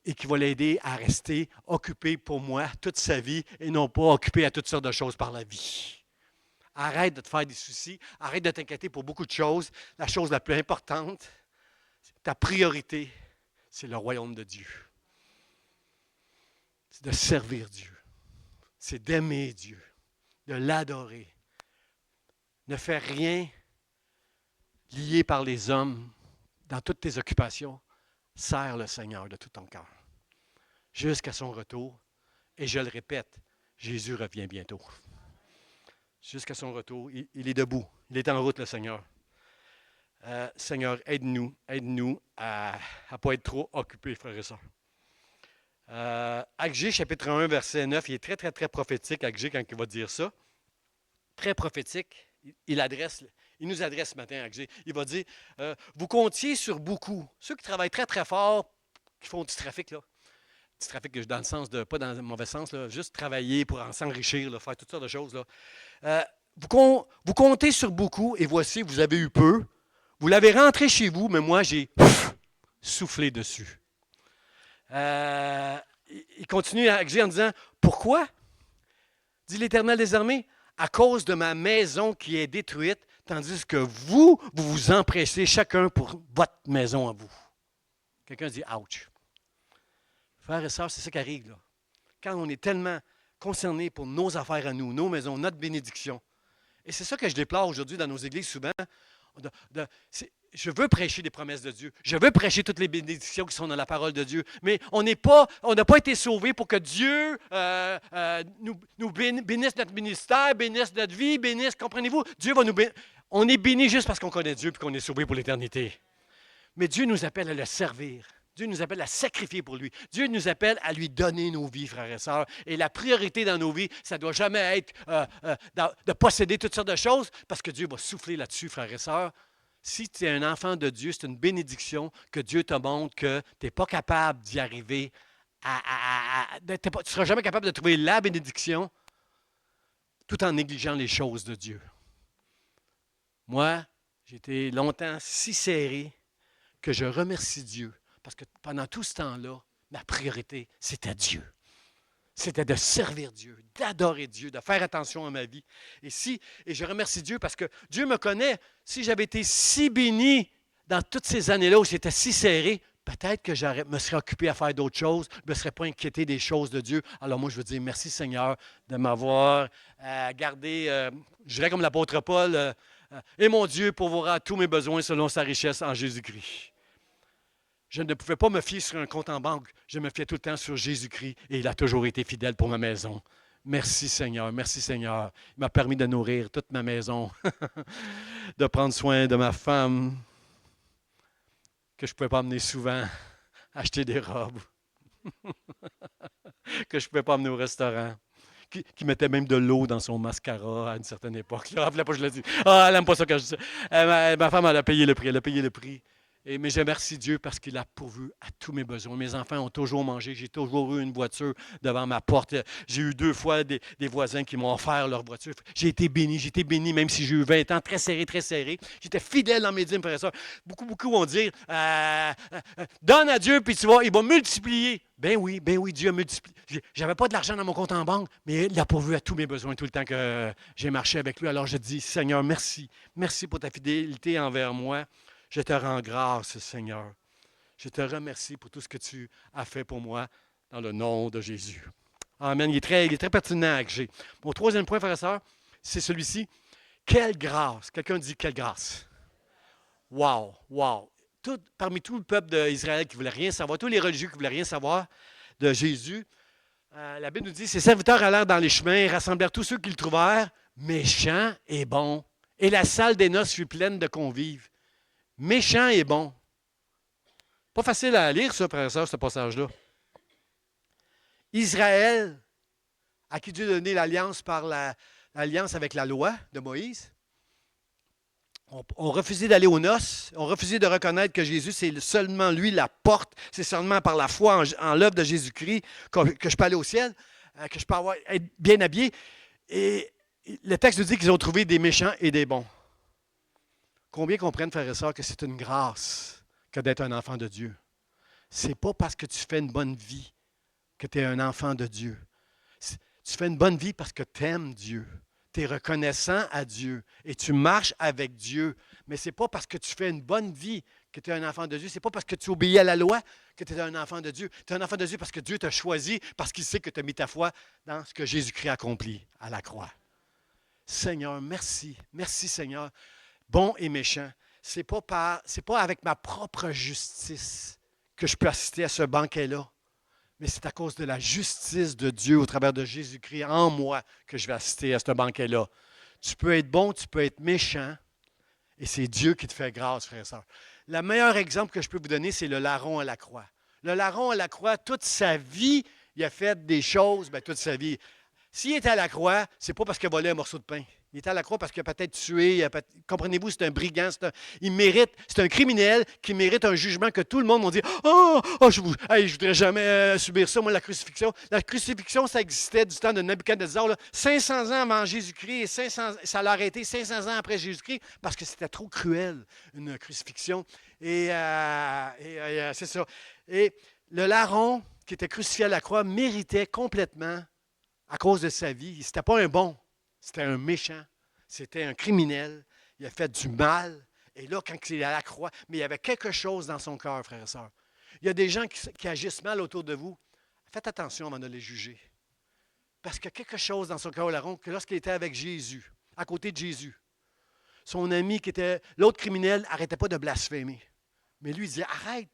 et qui va l'aider à rester occupé pour moi toute sa vie et non pas occupé à toutes sortes de choses par la vie. Arrête de te faire des soucis, arrête de t'inquiéter pour beaucoup de choses. La chose la plus importante, ta priorité, c'est le royaume de Dieu. C'est de servir Dieu. C'est d'aimer Dieu, de l'adorer. Ne fais rien lié par les hommes, dans toutes tes occupations, sers le Seigneur de tout ton cœur. Jusqu'à son retour. Et je le répète, Jésus revient bientôt. Jusqu'à son retour, il est debout. Il est en route, le Seigneur. Seigneur, aide-nous à ne pas être trop occupés, frères et sœurs. Agé, chapitre 1, verset 9, il est très, très, très prophétique, Agé, quand il va dire ça. Très prophétique. Il nous adresse ce matin, Agé. Il va dire, vous comptiez sur beaucoup. Ceux qui travaillent très, très fort, qui font du trafic, là. Du trafic dans le sens de, pas dans le mauvais sens, là, juste travailler pour s'enrichir, là, faire toutes sortes de choses. Là. Vous comptez sur beaucoup, et voici, vous avez eu peu. Vous l'avez rentré chez vous, mais moi, j'ai soufflé dessus. Il continue Agé en disant, pourquoi? Dit l'Éternel des armées, à cause de ma maison qui est détruite, tandis que vous vous empressez chacun pour votre maison à vous. Quelqu'un dit « ouch ». Frères et sœurs, c'est ça qui arrive là. Quand on est tellement concerné pour nos affaires à nous, nos maisons, notre bénédiction. Et c'est ça que je déplore aujourd'hui dans nos églises souvent. Je veux prêcher des promesses de Dieu. Je veux prêcher toutes les bénédictions qui sont dans la parole de Dieu. Mais on n'a pas été sauvés pour que Dieu nous bénisse notre ministère, bénisse notre vie, bénisse, comprenez-vous? Dieu va nous bénir. On est béni juste parce qu'on connaît Dieu et qu'on est sauvé pour l'éternité. Mais Dieu nous appelle à le servir. Dieu nous appelle à sacrifier pour lui. Dieu nous appelle à lui donner nos vies, frères et sœurs. Et la priorité dans nos vies, ça ne doit jamais être de posséder toutes sortes de choses parce que Dieu va souffler là-dessus, frères et sœurs. Si tu es un enfant de Dieu, c'est une bénédiction que Dieu te montre que tu n'es pas capable d'y arriver. Tu ne seras jamais capable de trouver la bénédiction tout en négligeant les choses de Dieu. Moi, j'ai été longtemps si serré que je remercie Dieu parce que pendant tout ce temps-là, ma priorité, c'était Dieu. C'était de servir Dieu, d'adorer Dieu, de faire attention à ma vie. Et je remercie Dieu parce que Dieu me connaît. Si j'avais été si béni dans toutes ces années-là où c'était si serré, peut-être que je me serais occupé à faire d'autres choses, je ne me serais pas inquiété des choses de Dieu. Alors moi, je veux dire merci Seigneur de m'avoir gardé, je dirais comme l'apôtre Paul, et mon Dieu pourvoira tous mes besoins selon sa richesse en Jésus-Christ. Je ne pouvais pas me fier sur un compte en banque. Je me fiais tout le temps sur Jésus-Christ et il a toujours été fidèle pour ma maison. Merci Seigneur, merci Seigneur. Il m'a permis de nourrir toute ma maison, de prendre soin de ma femme, que je ne pouvais pas amener souvent, acheter des robes, que je ne pouvais pas amener au restaurant, qui mettait même de l'eau dans son mascara à une certaine époque. Là, pas que je le dis. Ah, elle n'aime pas ça quand je dis ça. Ma femme, elle a payé le prix, elle a payé le prix. Mais je remercie Dieu parce qu'il a pourvu à tous mes besoins. Mes enfants ont toujours mangé. J'ai toujours eu une voiture devant ma porte. J'ai eu 2 fois des voisins qui m'ont offert leur voiture. J'ai été béni, même si j'ai eu 20 ans, très serré, très serré. J'étais fidèle dans mes dîmes, frère et soeur. Beaucoup vont dire, donne à Dieu, puis tu vois, il va multiplier. Ben oui, Dieu a multiplié. J'avais pas de l'argent dans mon compte en banque, mais il a pourvu à tous mes besoins tout le temps que j'ai marché avec lui. Alors je dis, Seigneur, merci. Merci pour ta fidélité envers moi. Je te rends grâce, Seigneur. Je te remercie pour tout ce que tu as fait pour moi dans le nom de Jésus. Amen. Il est très pertinent que j'ai. Mon 3e point, frère et sœur, c'est celui-ci. Quelle grâce. Quelqu'un dit quelle grâce. Wow. Parmi tout le peuple d'Israël qui ne voulait rien savoir, tous les religieux qui ne voulaient rien savoir de Jésus, la Bible nous dit, ses serviteurs allèrent dans les chemins et rassemblèrent tous ceux qu'ils trouvèrent, méchants et bons. Et la salle des noces fut pleine de convives. Méchant et bon. Pas facile à lire, ça, frère et sœur, ce passage-là. Israël, à qui Dieu a donné l'alliance par l'alliance avec la loi de Moïse, ont refusé d'aller aux noces, ont refusé de reconnaître que Jésus, c'est seulement lui la porte, c'est seulement par la foi en l'œuvre de Jésus-Christ que je peux aller au ciel, que je peux être bien habillé. Et le texte nous dit qu'ils ont trouvé des méchants et des bons. Combien comprennent, frères et sœurs, que c'est une grâce que d'être un enfant de Dieu? Ce n'est pas parce que tu fais une bonne vie que tu es un enfant de Dieu. Tu fais une bonne vie parce que tu aimes Dieu. Tu es reconnaissant à Dieu et tu marches avec Dieu. Mais ce n'est pas parce que tu fais une bonne vie que tu es un enfant de Dieu. Ce n'est pas parce que tu obéis à la loi que tu es un enfant de Dieu. Tu es un enfant de Dieu parce que Dieu t'a choisi, parce qu'il sait que tu as mis ta foi dans ce que Jésus-Christ a accompli à la croix. Seigneur, merci. Merci, Seigneur. Bon et méchant, c'est pas avec ma propre justice que je peux assister à ce banquet-là, mais c'est à cause de la justice de Dieu au travers de Jésus-Christ en moi que je vais assister à ce banquet-là. Tu peux être bon, tu peux être méchant, et c'est Dieu qui te fait grâce, frère et sœur. Le meilleur exemple que je peux vous donner, c'est le larron à la croix. Le larron à la croix, toute sa vie, il a fait des choses, toute sa vie. S'il était à la croix, c'est pas parce qu'il a volé un morceau de pain. Il était à la croix parce qu'il a peut-être tué. Comprenez-vous, c'est un brigand. Il mérite, c'est un criminel qui mérite un jugement que tout le monde m'a dit je ne voudrais jamais subir ça, moi, la crucifixion. La crucifixion, ça existait du temps de Nebuchadnezzar, 500 ans avant Jésus-Christ et ça l'a arrêté 500 ans après Jésus-Christ parce que c'était trop cruel, une crucifixion. Et c'est ça. Et le larron qui était crucifié à la croix méritait complètement, à cause de sa vie, c'était pas un bon. C'était un méchant, c'était un criminel, il a fait du mal. Et là, quand il est à la croix, mais il y avait quelque chose dans son cœur, frères et sœurs. Il y a des gens qui agissent mal autour de vous. Faites attention avant de les juger. Parce qu'il y a quelque chose dans son cœur au larron que lorsqu'il était avec Jésus, à côté de Jésus, son ami qui était l'autre criminel n'arrêtait pas de blasphémer. Mais lui, il disait, arrête.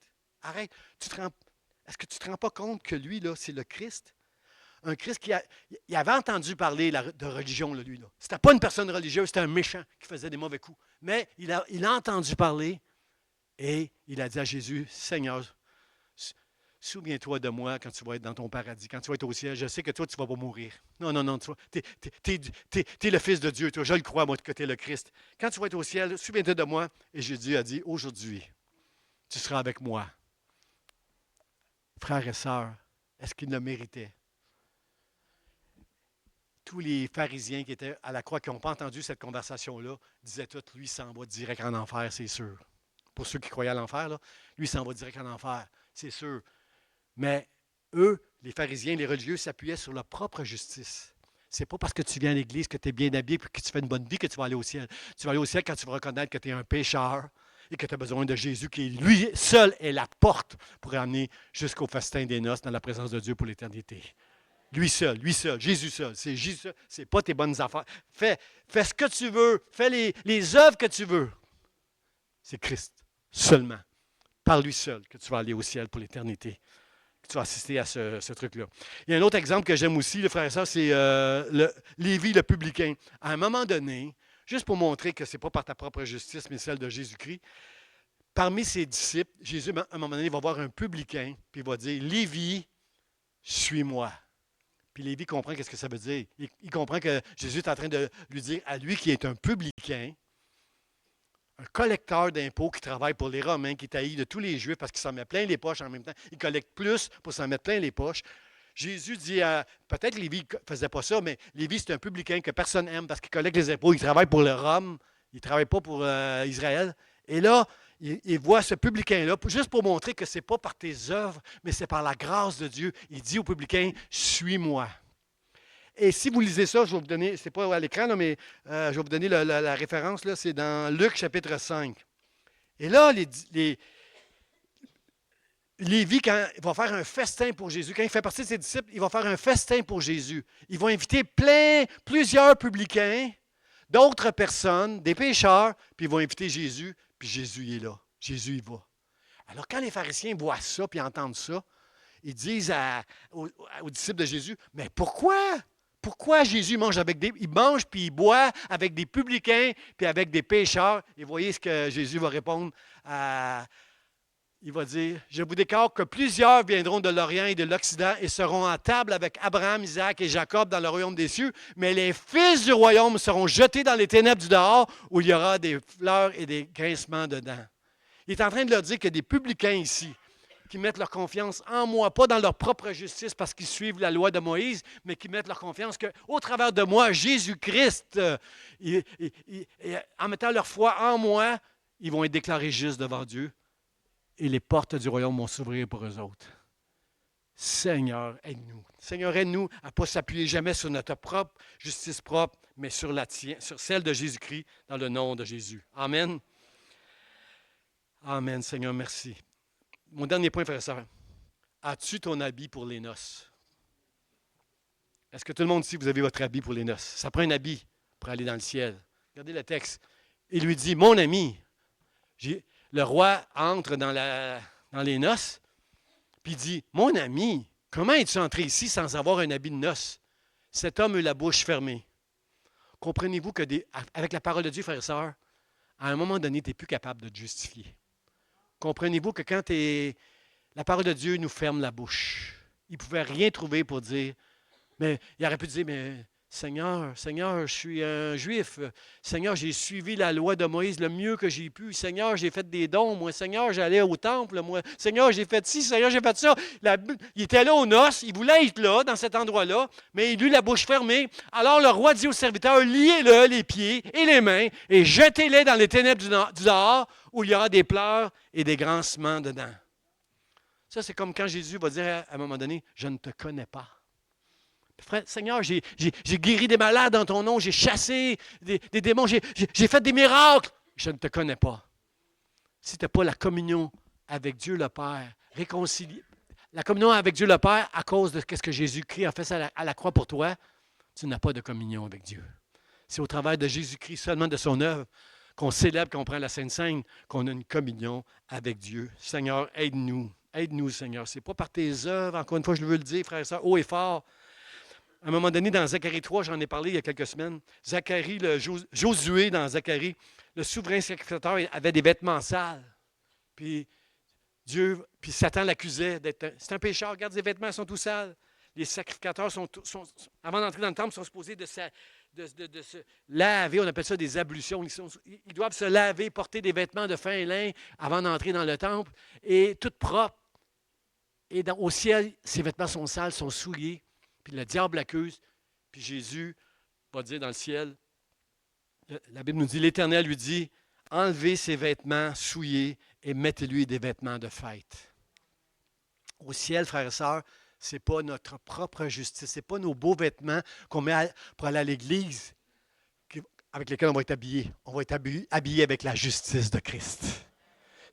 Est-ce que tu ne te rends pas compte que lui, là, c'est le Christ? Un Christ il avait entendu parler de religion, là, lui. Là. Ce n'était pas une personne religieuse, c'était un méchant qui faisait des mauvais coups. Mais il a entendu parler et il a dit à Jésus, Seigneur, souviens-toi de moi quand tu vas être dans ton paradis, quand tu vas être au ciel. Je sais que toi, tu ne vas pas mourir. Non, tu es le Fils de Dieu, toi, je le crois, moi, que tu es le Christ. Quand tu vas être au ciel, souviens-toi de moi. Et Jésus a dit, aujourd'hui, tu seras avec moi. Frères et sœurs, est-ce qu'il le méritait? Tous les pharisiens qui étaient à la croix, qui n'ont pas entendu cette conversation-là, disaient tout, lui s'en va direct en enfer, c'est sûr. Pour ceux qui croyaient à l'enfer, là, lui s'en va direct en enfer, c'est sûr. Mais eux, les pharisiens, les religieux, s'appuyaient sur leur propre justice. Ce n'est pas parce que tu viens à l'église, que tu es bien habillé et que tu fais une bonne vie que tu vas aller au ciel. Tu vas aller au ciel quand tu vas reconnaître que tu es un pécheur et que tu as besoin de Jésus qui, lui seul, est la porte pour amener jusqu'au festin des noces dans la présence de Dieu pour l'éternité. Lui seul, Jésus seul. C'est Jésus seul. C'est pas tes bonnes affaires. Fais ce que tu veux. Fais les œuvres que tu veux. C'est Christ seulement. Par lui seul que tu vas aller au ciel pour l'éternité. Que tu vas assister à ce truc-là. Il y a un autre exemple que j'aime aussi, le frère et sœur, c'est Lévi le publicain. À un moment donné, juste pour montrer que ce n'est pas par ta propre justice, mais celle de Jésus-Christ, parmi ses disciples, Jésus, à un moment donné, va voir un publicain, puis il va dire, Lévi, suis-moi. Puis Lévi comprend qu'est-ce que ça veut dire. Il comprend que Jésus est en train de lui dire à lui qui est un publicain, un collecteur d'impôts qui travaille pour les Romains, qui est haï de tous les Juifs parce qu'il s'en met plein les poches en même temps. Il collecte plus pour s'en mettre plein les poches. Jésus dit, peut-être Lévi ne faisait pas ça, mais Lévi, c'est un publicain que personne n'aime parce qu'il collecte les impôts. Il travaille pour le Rome, il ne travaille pas pour Israël. Et là, il voit ce publicain-là, juste pour montrer que ce n'est pas par tes œuvres, mais c'est par la grâce de Dieu. Il dit au publicain, suis-moi. Et si vous lisez ça, je vais vous donner, c'est pas à l'écran, là, mais je vais vous donner la référence, là, c'est dans Luc chapitre 5. Et là, Lévi, quand il va faire un festin pour Jésus, quand il fait partie de ses disciples, il va faire un festin pour Jésus. Il va inviter plusieurs publicains, d'autres personnes, des pécheurs, puis ils vont inviter Jésus, puis Jésus est là. Jésus y va. Alors quand les pharisiens voient ça, puis entendent ça, ils disent aux disciples de Jésus, mais pourquoi? Pourquoi Jésus mange il mange puis il boit avec des publicains puis avec des pécheurs? Et voyez ce que Jésus va répondre. Il va dire, je vous déclare que plusieurs viendront de l'Orient et de l'Occident et seront à table avec Abraham, Isaac et Jacob dans le royaume des cieux, mais les fils du royaume seront jetés dans les ténèbres du dehors où il y aura des fleurs et des grincements dedans. Il est en train de leur dire qu'il y a des publicains ici qui mettent leur confiance en moi, pas dans leur propre justice parce qu'ils suivent la loi de Moïse, mais qui mettent leur confiance qu'au travers de moi, Jésus-Christ, en mettant leur foi en moi, ils vont être déclarés justes devant Dieu et les portes du royaume vont s'ouvrir pour eux autres. Seigneur, aide-nous. Seigneur, aide-nous à ne pas s'appuyer jamais sur notre propre justice propre, mais sur celle de Jésus-Christ, dans le nom de Jésus. Amen. Amen, Seigneur, merci. Mon dernier point, frère et sœur. As-tu ton habit pour les noces? Est-ce que tout le monde ici, vous avez votre habit pour les noces? Ça prend un habit pour aller dans le ciel. Regardez le texte. Il lui dit, mon ami, le roi entre dans les noces, puis il dit, mon ami, comment es-tu entré ici sans avoir un habit de noces? Cet homme eut la bouche fermée. Comprenez-vous que avec la parole de Dieu, frère et sœur, à un moment donné, tu n'es plus capable de te justifier. Comprenez-vous que quand la parole de Dieu nous ferme la bouche, il ne pouvait rien trouver pour dire, mais il aurait pu dire, mais Seigneur, je suis un juif. Seigneur, j'ai suivi la loi de Moïse le mieux que j'ai pu. Seigneur, j'ai fait des dons. Moi, Seigneur, j'allais au temple. Moi, Seigneur, j'ai fait ci. Seigneur, j'ai fait ça. Il était là aux noces. Il voulait être là, dans cet endroit-là, mais il eut la bouche fermée. Alors le roi dit au serviteur, liez-le les pieds et les mains et jetez-les dans les ténèbres du dehors où il y aura des pleurs et des grincements dedans. Ça, c'est comme quand Jésus va dire à un moment donné, je ne te connais pas. Frère, Seigneur, j'ai guéri des malades dans ton nom, j'ai chassé des démons, j'ai fait des miracles. Je ne te connais pas. Si tu n'as pas la communion avec Dieu le Père, réconcilié, la communion avec Dieu le Père à cause de ce que Jésus-Christ a fait à la croix pour toi, tu n'as pas de communion avec Dieu. C'est au travers de Jésus-Christ, seulement de son œuvre, qu'on célèbre, qu'on prend la Sainte Seine, qu'on a une communion avec Dieu. Seigneur, aide-nous. Aide-nous, Seigneur. Ce n'est pas par tes œuvres, encore une fois, je veux le dire, frère et sœur, haut et fort. À un moment donné, dans Zacharie 3, j'en ai parlé il y a quelques semaines, Zacharie, Josué dans Zacharie, le souverain sacrificateur avait des vêtements sales. Puis Satan l'accusait d'être c'est un pécheur, regarde, ses vêtements sont tout sales. Les sacrificateurs avant d'entrer dans le temple, sont supposés de se laver, on appelle ça des ablutions. Ils doivent se laver, porter des vêtements de fin lin avant d'entrer dans le temple, et tout propre. Et au ciel, ces vêtements sont sales, sont souillés. Puis le diable l'accuse, puis Jésus va dire dans le ciel, la Bible nous dit, l'Éternel lui dit, enlevez ses vêtements souillés et mettez-lui des vêtements de fête. Au ciel, frères et sœurs, ce n'est pas notre propre justice, ce n'est pas nos beaux vêtements qu'on met pour aller à l'église avec lesquels on va être habillés. On va être habillés avec la justice de Christ.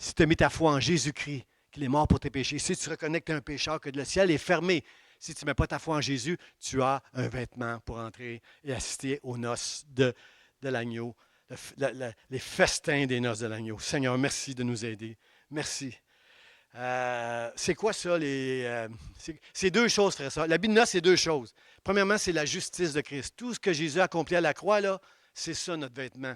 Si tu as mis ta foi en Jésus-Christ, qu'il est mort pour tes péchés, si tu reconnais que tu es un pécheur, que le ciel est fermé, si tu ne mets pas ta foi en Jésus, tu as un vêtement pour entrer et assister aux noces de l'agneau, les festins des noces de l'agneau. Seigneur, merci de nous aider. Merci. C'est quoi ça? C'est deux choses, frère ça. La Bible de noces, c'est deux choses. Premièrement, c'est la justice de Christ. Tout ce que Jésus a accompli à la croix, là, c'est ça notre vêtement,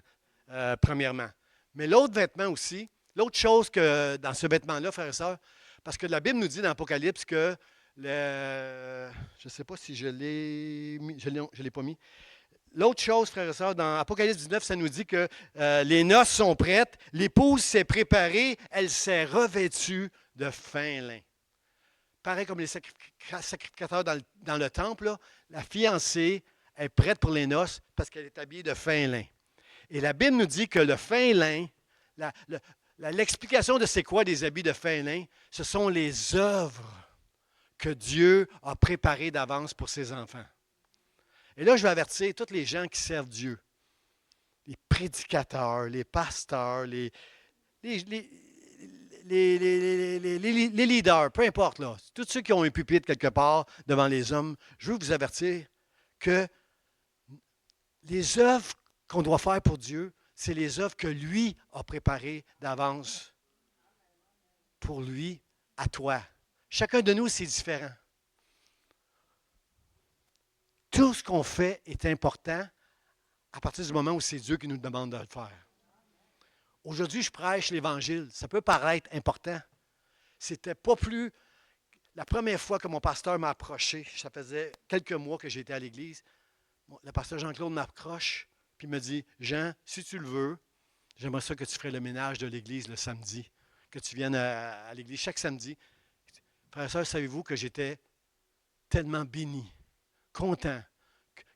premièrement. Mais l'autre vêtement aussi, l'autre chose que dans ce vêtement-là, frère et sœur, parce que la Bible nous dit dans l'Apocalypse que je ne sais pas si je l'ai mis, je l'ai pas mis. L'autre chose, frère et sœur, dans Apocalypse 19, ça nous dit que les noces sont prêtes, l'épouse s'est préparée, elle s'est revêtue de fin lin. Pareil comme les sacrificateurs dans le temple, là, la fiancée est prête pour les noces parce qu'elle est habillée de fin lin. Et la Bible nous dit que le fin lin, l'explication de c'est quoi des habits de fin lin, ce sont les œuvres que Dieu a préparées d'avance pour ses enfants. Et là, je vais avertir tous les gens qui servent Dieu, les prédicateurs, les pasteurs, les leaders, peu importe, là, tous ceux qui ont un pupitre quelque part devant les hommes, je veux vous avertir que les œuvres qu'on doit faire pour Dieu, c'est les œuvres que lui a préparées d'avance pour lui, à toi. Chacun de nous, c'est différent. Tout ce qu'on fait est important à partir du moment où c'est Dieu qui nous demande de le faire. Aujourd'hui, je prêche l'Évangile. Ça peut paraître important. C'était pas plus... La première fois que mon pasteur m'a approché, ça faisait quelques mois que j'étais à l'église, le pasteur Jean-Claude m'approche puis me dit, « Jean, si tu le veux, j'aimerais ça que tu ferais le ménage de l'église le samedi, que tu viennes à l'église chaque samedi. » Frères et sœurs, savez-vous que j'étais tellement béni, content,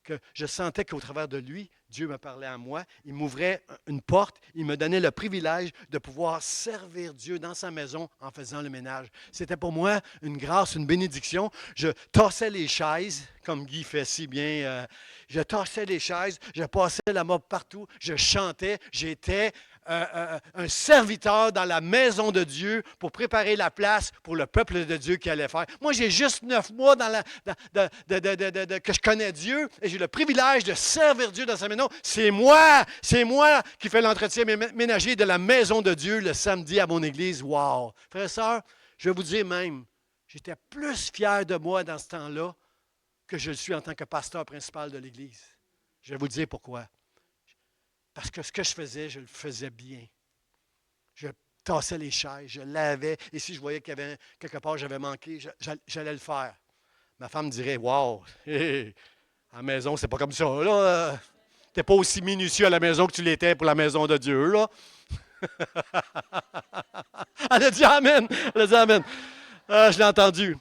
que je sentais qu'au travers de lui, Dieu me parlait à moi, il m'ouvrait une porte, il me donnait le privilège de pouvoir servir Dieu dans sa maison en faisant le ménage. C'était pour moi une grâce, une bénédiction. Je tassais les chaises, comme Guy fait si bien. Je tassais les chaises, je passais la mop partout, je chantais, j'étais un serviteur dans la maison de Dieu pour préparer la place pour le peuple de Dieu qui allait faire. Moi, j'ai juste 9 mois que je connais Dieu et j'ai le privilège de servir Dieu dans sa maison. C'est moi qui fais l'entretien ménager de la maison de Dieu le samedi à mon église. Wow! Frères et sœurs, je vais vous dire même, j'étais plus fier de moi dans ce temps-là que je le suis en tant que pasteur principal de l'église. Je vais vous dire pourquoi. Parce que ce que je faisais, je le faisais bien. Je tassais les chaises, je lavais. Et si je voyais qu'il y avait quelque part, j'avais manqué, j'allais le faire. Ma femme dirait, « Wow, à la maison, c'est pas comme ça. Là, t'es pas aussi minutieux à la maison que tu l'étais pour la maison de Dieu. » Là. Elle a dit Amen. Elle a dit Amen. Je l'ai entendu.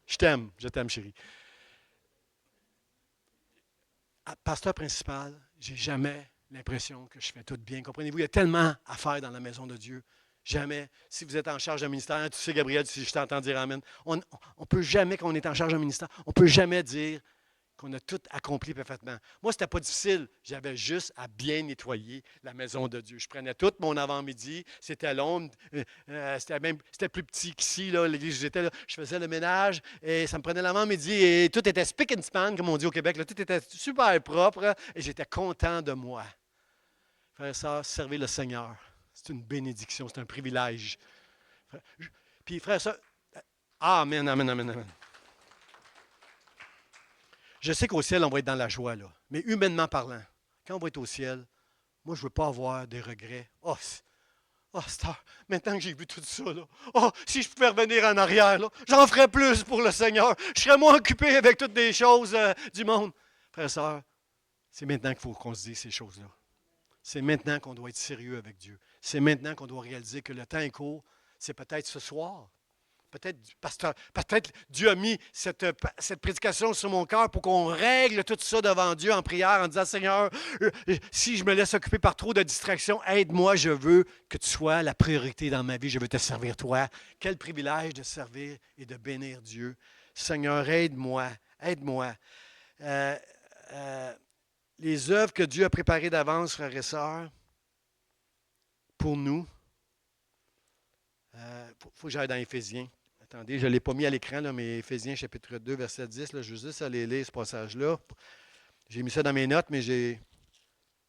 Je t'aime, chérie. Pasteur principal, j'ai jamais l'impression que je fais tout bien. Comprenez-vous, il y a tellement à faire dans la maison de Dieu. Jamais. Si vous êtes en charge d'un ministère, tu sais, Gabriel, si je t'entends dire Amen, on ne peut jamais, quand on est en charge d'un ministère, on ne peut jamais dire qu'on a tout accompli parfaitement. Moi, ce n'était pas difficile. J'avais juste à bien nettoyer la maison de Dieu. Je prenais tout mon avant-midi. C'était long. C'était plus petit qu'ici, là, l'église où j'étais. Là. Je faisais le ménage et ça me prenait l'avant-midi et tout était spick and span, comme on dit au Québec. Là. Tout était super propre et j'étais content de moi. Frère et sœur, servez le Seigneur. C'est une bénédiction, c'est un privilège. Puis, frère et sœur, amen, amen, amen, amen. Je sais qu'au ciel, on va être dans la joie, là. Mais humainement parlant, quand on va être au ciel, moi, je ne veux pas avoir des regrets. Maintenant que j'ai vu tout ça, là, si je pouvais revenir en arrière, là, j'en ferais plus pour le Seigneur. Je serais moins occupé avec toutes les choses du monde. Frères et sœurs, c'est maintenant qu'il faut qu'on se dise ces choses-là. C'est maintenant qu'on doit être sérieux avec Dieu. C'est maintenant qu'on doit réaliser que le temps est court. C'est peut-être ce soir. Peut-être Dieu a mis cette prédication sur mon cœur pour qu'on règle tout ça devant Dieu en prière, en disant, Seigneur, si je me laisse occuper par trop de distractions, aide-moi, je veux que tu sois la priorité dans ma vie, je veux te servir toi. Quel privilège de servir et de bénir Dieu. Seigneur, aide-moi. Les œuvres que Dieu a préparées d'avance, frères et sœurs, pour nous, Faut que j'aille dans Éphésiens. Attendez, je ne l'ai pas mis à l'écran, là, mais Éphésiens chapitre 2, verset 10. Là, je veux juste aller lire ce passage-là. J'ai mis ça dans mes notes, mais j'ai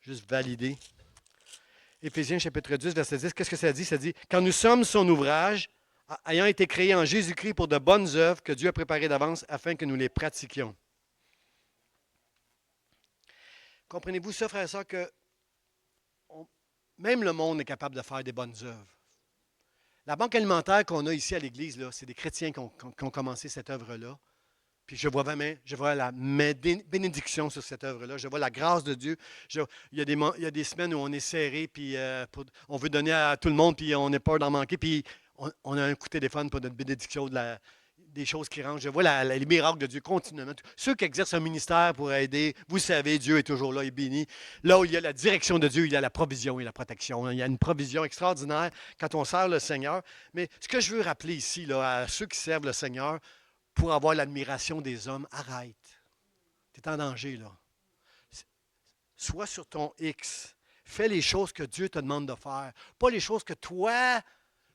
juste validé. Éphésiens chapitre 10, verset 10, qu'est-ce que ça dit? Ça dit, « Quand nous sommes son ouvrage, ayant été créés en Jésus-Christ pour de bonnes œuvres que Dieu a préparées d'avance afin que nous les pratiquions. » Comprenez-vous ça, frères et sœurs, que même le monde est capable de faire des bonnes œuvres. La banque alimentaire qu'on a ici à l'Église, là, c'est des chrétiens qui ont commencé cette œuvre-là. Puis je vois la bénédiction sur cette œuvre-là. Je vois la grâce de Dieu. Il y a des semaines où on est serré, puis on veut donner à tout le monde, puis on a peur d'en manquer, puis on a un coup de téléphone pour notre bénédiction, des choses qui rentrent. Je vois les miracles de Dieu continuellement. Ceux qui exercent un ministère pour aider, vous savez, Dieu est toujours là, il bénit. Là où il y a la direction de Dieu, il y a la provision et la protection. Il y a une provision extraordinaire quand on sert le Seigneur. Mais ce que je veux rappeler ici, là, à ceux qui servent le Seigneur, pour avoir l'admiration des hommes, arrête. Tu es en danger, là. Sois sur ton X. Fais les choses que Dieu te demande de faire. Pas les choses que toi,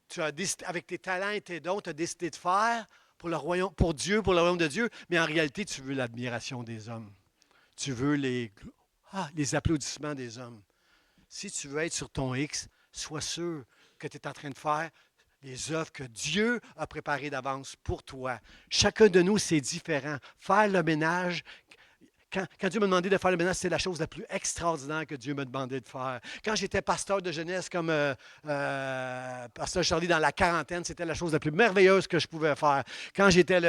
tu as décidé, avec tes talents et tes dons, tu as décidé de faire pour Dieu, pour le royaume de Dieu. Mais en réalité, tu veux l'admiration des hommes. Tu veux les applaudissements des hommes. Si tu veux être sur ton X, sois sûr que tu es en train de faire les œuvres que Dieu a préparées d'avance pour toi. Chacun de nous, c'est différent. Faire le ménage, quand Dieu m'a demandé de faire le ménage, c'est la chose la plus extraordinaire que Dieu m'a demandé de faire. Quand j'étais pasteur de jeunesse comme pasteur Charlie dans la quarantaine, c'était la chose la plus merveilleuse que je pouvais faire. Quand j'étais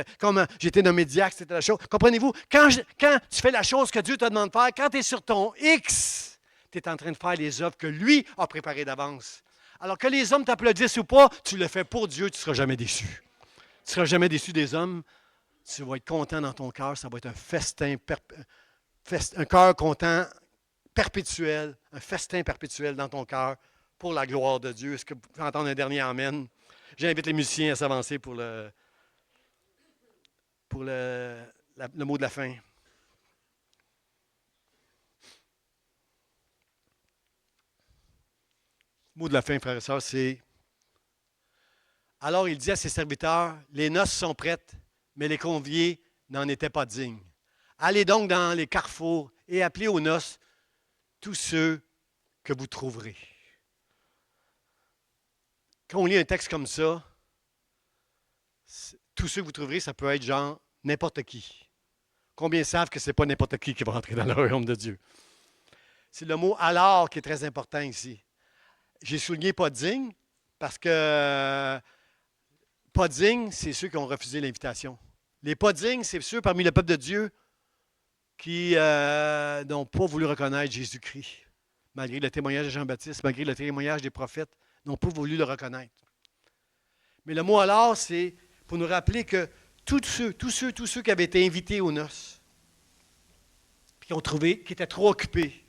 nommé diacre, c'était la chose. Comprenez-vous, quand tu fais la chose que Dieu te demande de faire, quand tu es sur ton X, tu es en train de faire les œuvres que lui a préparées d'avance. Alors que les hommes t'applaudissent ou pas, tu le fais pour Dieu, tu ne seras jamais déçu. Tu ne seras jamais déçu des hommes. Tu vas être content dans ton cœur. Ça va être un festin, un cœur content perpétuel, un festin perpétuel dans ton cœur pour la gloire de Dieu. Est-ce que vous pouvez entendre un dernier amen? J'invite les musiciens à s'avancer pour le mot de la fin. Le mot de la fin, frères et sœurs, c'est « Alors il dit à ses serviteurs, les noces sont prêtes, mais les conviés n'en étaient pas dignes. Allez donc dans les carrefours et appelez aux noces tous ceux que vous trouverez. » Quand on lit un texte comme ça, tous ceux que vous trouverez, ça peut être genre n'importe qui. Combien savent que ce n'est pas n'importe qui va rentrer dans le royaume de Dieu? C'est le mot « alors » qui est très important ici. J'ai souligné pas digne parce que pas dignes, c'est ceux qui ont refusé l'invitation. Les pas dignes, c'est ceux parmi le peuple de Dieu qui n'ont pas voulu reconnaître Jésus-Christ. Malgré le témoignage de Jean-Baptiste, malgré le témoignage des prophètes, n'ont pas voulu le reconnaître. Mais le mot alors, c'est pour nous rappeler que tous ceux qui avaient été invités aux noces, puis qui étaient trop occupés,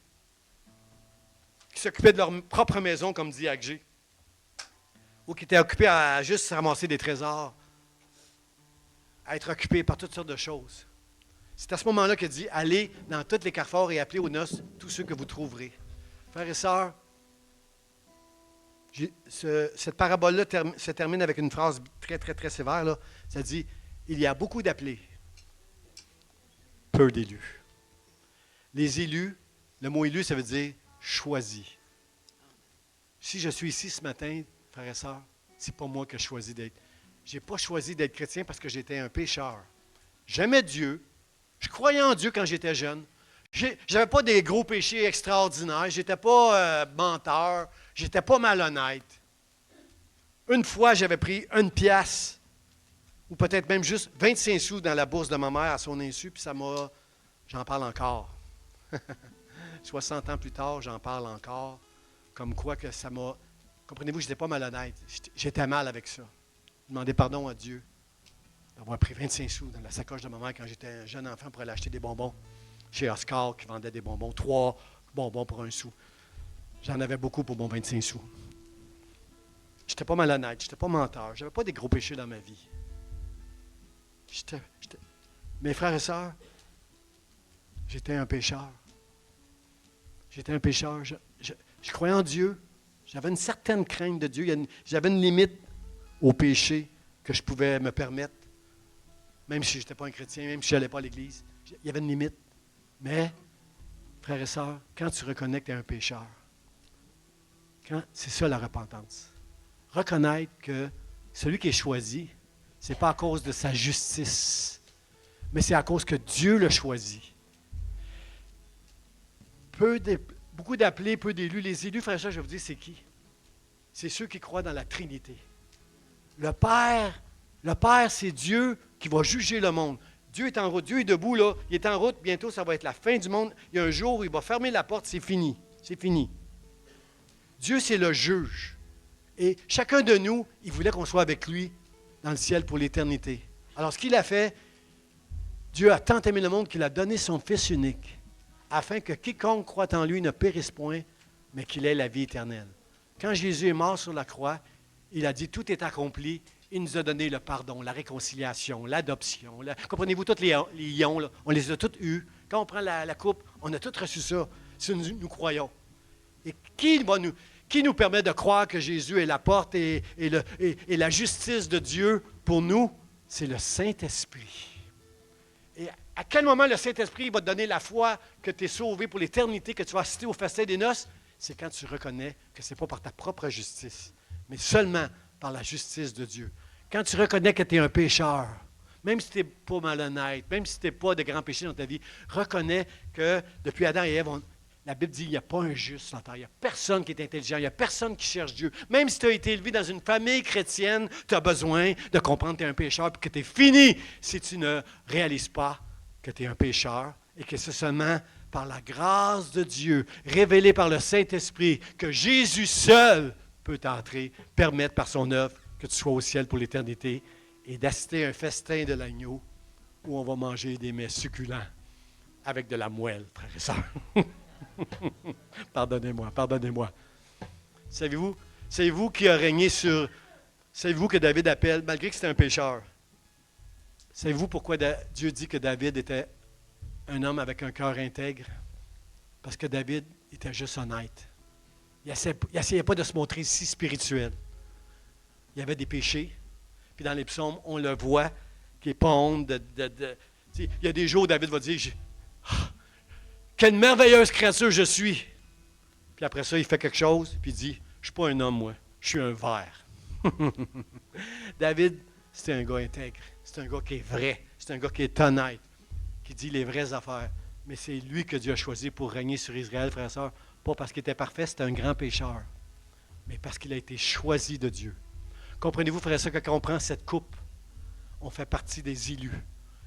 qui s'occupaient de leur propre maison, comme dit Agé, ou qui étaient occupés à juste ramasser des trésors, à être occupés par toutes sortes de choses. C'est à ce moment-là qu'il dit, allez dans tous les carrefours et appelez aux noces tous ceux que vous trouverez. Frères et sœurs, cette parabole-là se termine avec une phrase très, très, très sévère. Là. Ça dit, il y a beaucoup d'appelés, peu d'élus. Les élus, le mot élu, ça veut dire choisi. Si je suis ici ce matin, frères et sœurs, c'est pas moi que je choisis d'être. Je n'ai pas choisi d'être chrétien parce que j'étais un pécheur. J'aimais Dieu. Je croyais en Dieu quand j'étais jeune. Je n'avais pas des gros péchés extraordinaires. Je n'étais pas menteur. Je n'étais pas malhonnête. Une fois, j'avais pris 1 pièce ou peut-être même juste 25 sous dans la bourse de ma mère à son insu, puis j'en parle encore. 60 ans plus tard, j'en parle encore. Comme quoi que ça m'a... Comprenez-vous, je n'étais pas malhonnête. J'étais mal avec ça. Demander pardon à Dieu d'avoir pris 25 sous dans la sacoche de ma mère quand j'étais un jeune enfant pour aller acheter des bonbons chez Oscar qui vendait des bonbons. 3 bonbons pour 1 sou. J'en avais beaucoup pour mon 25 sous. Je n'étais pas malhonnête, je n'étais pas menteur. Je n'avais pas des gros péchés dans ma vie. Mes frères et sœurs, j'étais un pécheur. J'étais un pécheur. Je croyais en Dieu. J'avais une certaine crainte de Dieu. J'avais une limite. au péché que je pouvais me permettre, même si je n'étais pas un chrétien, même si je n'allais pas à l'Église. Il y avait une limite. Mais, frères et sœurs, quand tu reconnais que tu es un pécheur, c'est ça la repentance. Reconnaître que celui qui est choisi, ce n'est pas à cause de sa justice, mais c'est à cause que Dieu l'a choisi. Beaucoup d'appelés, peu d'élus. Les élus, frères et sœurs, je vais vous dire, c'est qui? C'est ceux qui croient dans la Trinité. Le Père, c'est Dieu qui va juger le monde. Dieu est en route, Dieu est debout, là. Il est en route, bientôt, ça va être la fin du monde. Il y a un jour où il va fermer la porte, c'est fini. C'est fini. Dieu, c'est le juge. Et chacun de nous, il voulait qu'on soit avec lui dans le ciel pour l'éternité. Alors, ce qu'il a fait, Dieu a tant aimé le monde qu'il a donné son Fils unique, afin que quiconque croit en lui ne périsse point, mais qu'il ait la vie éternelle. Quand Jésus est mort sur la croix, il a dit « Tout est accompli ». Il nous a donné le pardon, la réconciliation, l'adoption. Comprenez-vous, tous les lions, là, on les a tous eus. Quand on prend la coupe, on a tous reçu ça, si nous croyons. Et qui nous permet de croire que Jésus est la porte et la justice de Dieu pour nous? C'est le Saint-Esprit. Et à quel moment le Saint-Esprit va te donner la foi que tu es sauvé pour l'éternité, que tu vas assister au festin des noces? C'est quand tu reconnais que ce n'est pas par ta propre justice, mais seulement par la justice de Dieu. Quand tu reconnais que tu es un pécheur, même si tu n'es pas malhonnête, même si tu n'es pas de grands péchés dans ta vie, reconnais que depuis Adam et Ève, la Bible dit qu'il n'y a pas un juste sur la terre. Il n'y a personne qui est intelligent, il n'y a personne qui cherche Dieu. Même si tu as été élevé dans une famille chrétienne, tu as besoin de comprendre que tu es un pécheur et que tu es fini si tu ne réalises pas que tu es un pécheur et que c'est seulement par la grâce de Dieu, révélée par le Saint-Esprit, que Jésus seul peut t'entrer, permettre par son œuvre que tu sois au ciel pour l'éternité et d'assister à un festin de l'agneau où on va manger des mets succulents avec de la moelle, frères et sœurs. Pardonnez-moi. Savez-vous qui a régné sur... Savez-vous que David appelle, malgré que c'était un pécheur, savez-vous pourquoi Dieu dit que David était un homme avec un cœur intègre? Parce que David était juste honnête. Il n'essayait pas de se montrer si spirituel. Il y avait des péchés. Puis dans les psaumes, on le voit, qui n'est pas honte il y a des jours où David va dire quelle merveilleuse créature je suis. Puis après ça, il fait quelque chose, puis il dit, je ne suis pas un homme, moi, je suis un ver. David, c'est un gars intègre, c'est un gars qui est vrai, c'est un gars qui est honnête, qui dit les vraies affaires. Mais c'est lui que Dieu a choisi pour régner sur Israël, frères et sœurs, pas parce qu'il était parfait, c'était un grand pécheur, mais parce qu'il a été choisi de Dieu. Comprenez-vous, frères et sœurs, que quand on prend cette coupe, on fait partie des élus,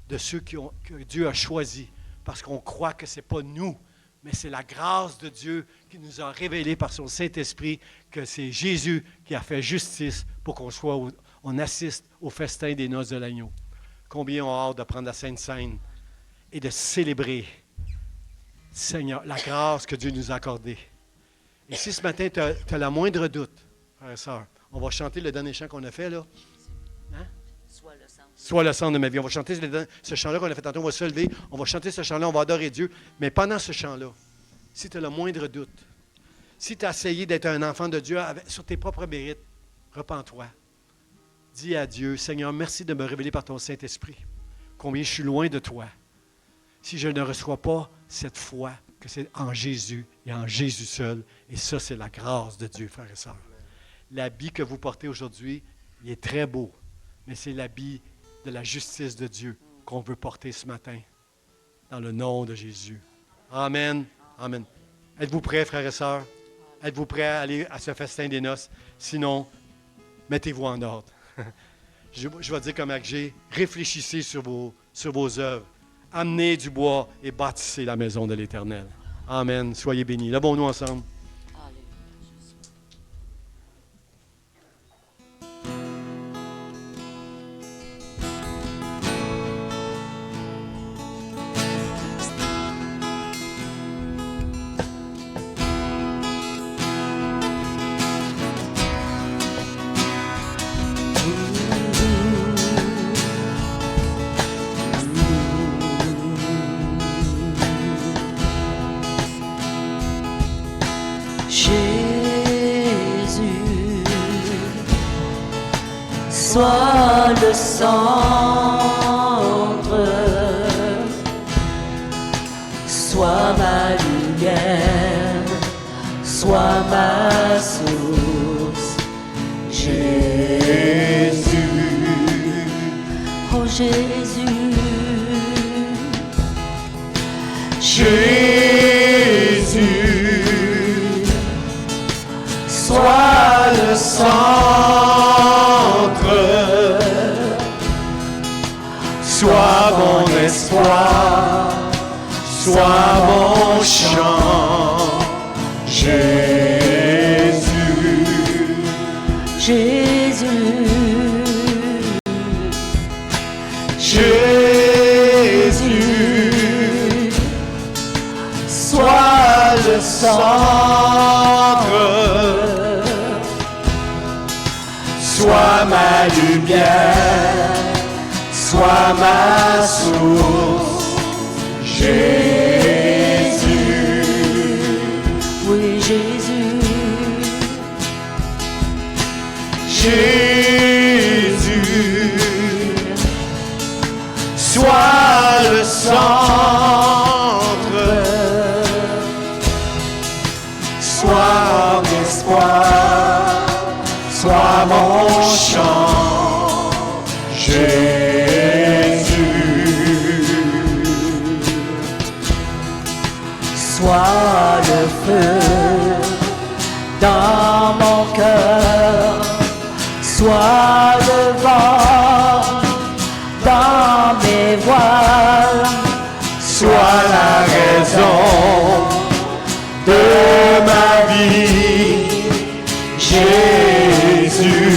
de ceux que Dieu a choisis, parce qu'on croit que ce n'est pas nous, mais c'est la grâce de Dieu qui nous a révélé par son Saint-Esprit que c'est Jésus qui a fait justice pour on assiste au festin des noces de l'agneau. Combien on a hâte de prendre la Sainte Seine et de célébrer, Seigneur, la grâce que Dieu nous a accordée. Et si ce matin, tu as la moindre doute, frère et sœur, on va chanter le dernier chant qu'on a fait, là. Hein? Sois le centre de ma vie. On va chanter ce chant-là qu'on a fait tantôt, on va se lever, on va chanter ce chant-là, on va adorer Dieu. Mais pendant ce chant-là, si tu as le moindre doute, si tu as essayé d'être un enfant de Dieu sur tes propres mérites, repens-toi. Dis à Dieu, Seigneur, merci de me révéler par ton Saint-Esprit combien je suis loin de toi. Si je ne reçois pas cette foi, que c'est en Jésus et en Jésus seul, et ça, c'est la grâce de Dieu, frères et sœurs. L'habit que vous portez aujourd'hui, il est très beau, mais c'est l'habit de la justice de Dieu qu'on veut porter ce matin, dans le nom de Jésus. Amen. Amen. Êtes-vous prêts, frères et sœurs? Êtes-vous prêts à aller à ce festin des noces? Sinon, mettez-vous en ordre. Je vais dire comme Agé, réfléchissez sur vos œuvres. Amenez du bois et bâtissez la maison de l'Éternel. Amen. Soyez bénis. Levons-nous ensemble. Sois le centre, sois ma lumière, sois ma source, Jésus. Oh Jésus, Jésus, sois le centre, sois mon espoir, sois mon chant, Jésus. Jésus, Jésus, sois le centre, sois ma lumière, sois ma source, Jésus. oui Jésus, Jésus, sois le centre, sois mon espoir, sois mon chant, Jésus. sois le feu dans mon cœur, sois le vent dans mes voiles, Sois la raison de ma vie, Jésus,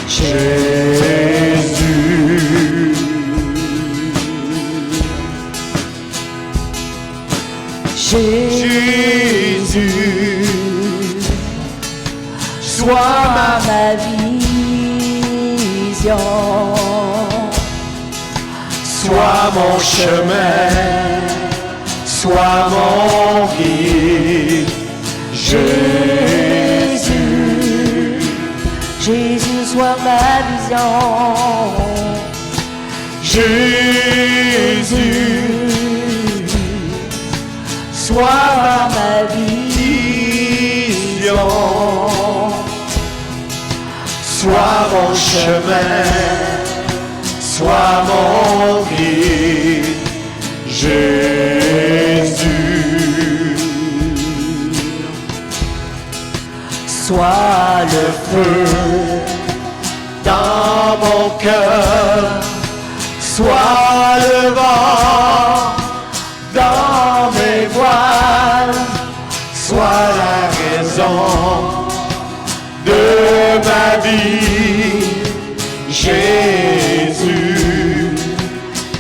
Jésus. Jésus, sois ma vision, sois mon chemin, sois mon guide, Jésus. Jésus, sois ma vision, Jésus, sois ma vision, sois mon chemin, sois mon guide, Jésus. sois le Feu dans mon cœur, sois le vent dans mes voiles, sois la raison de ma vie, Jésus,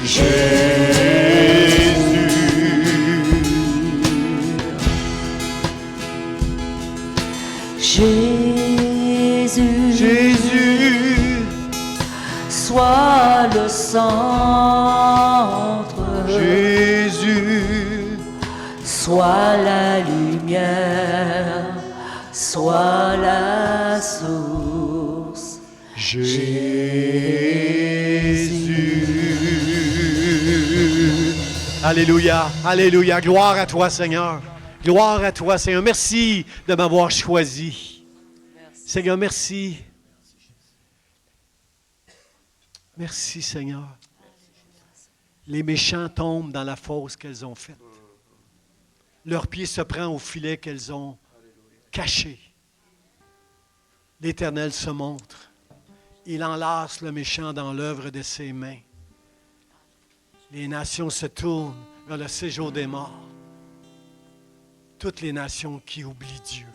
Jésus. Jésus, Jésus, sois le centre, Jésus, sois la lumière, sois la source, Jésus. Alléluia, alléluia. Gloire à toi, Seigneur. Gloire à toi, Seigneur. Merci de m'avoir choisi. Merci. Seigneur, merci. Merci, Seigneur. Les méchants tombent dans la fosse qu'elles ont faite. Leur pied se prend au filet qu'elles ont caché. L'Éternel se montre. Il enlace le méchant dans l'œuvre de ses mains. Les nations se tournent vers le séjour des morts. Toutes les nations qui oublient Dieu.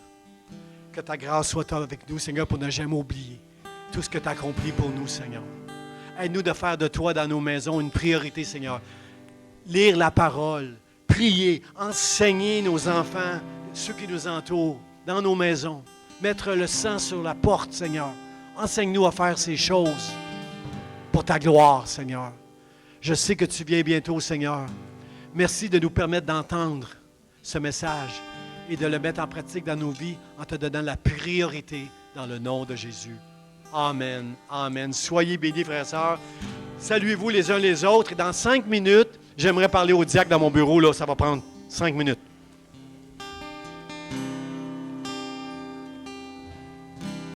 Que ta grâce soit avec nous, Seigneur, pour ne jamais oublier tout ce que tu as accompli pour nous, Seigneur. Aide-nous de faire de toi dans nos maisons une priorité, Seigneur. Lire la parole, prier, enseigner nos enfants, ceux qui nous entourent, dans nos maisons. Mettre le sang sur la porte, Seigneur. Enseigne-nous à faire ces choses pour ta gloire, Seigneur. Je sais que tu viens bientôt, Seigneur. Merci de nous permettre d'entendre ce message et de le mettre en pratique dans nos vies en te donnant la priorité dans le nom de Jésus. Amen. Amen. Soyez bénis, frères et sœurs. Saluez-vous les uns les autres. Et dans 5 minutes, j'aimerais parler au diacre dans mon bureau. Là, ça va prendre 5 minutes.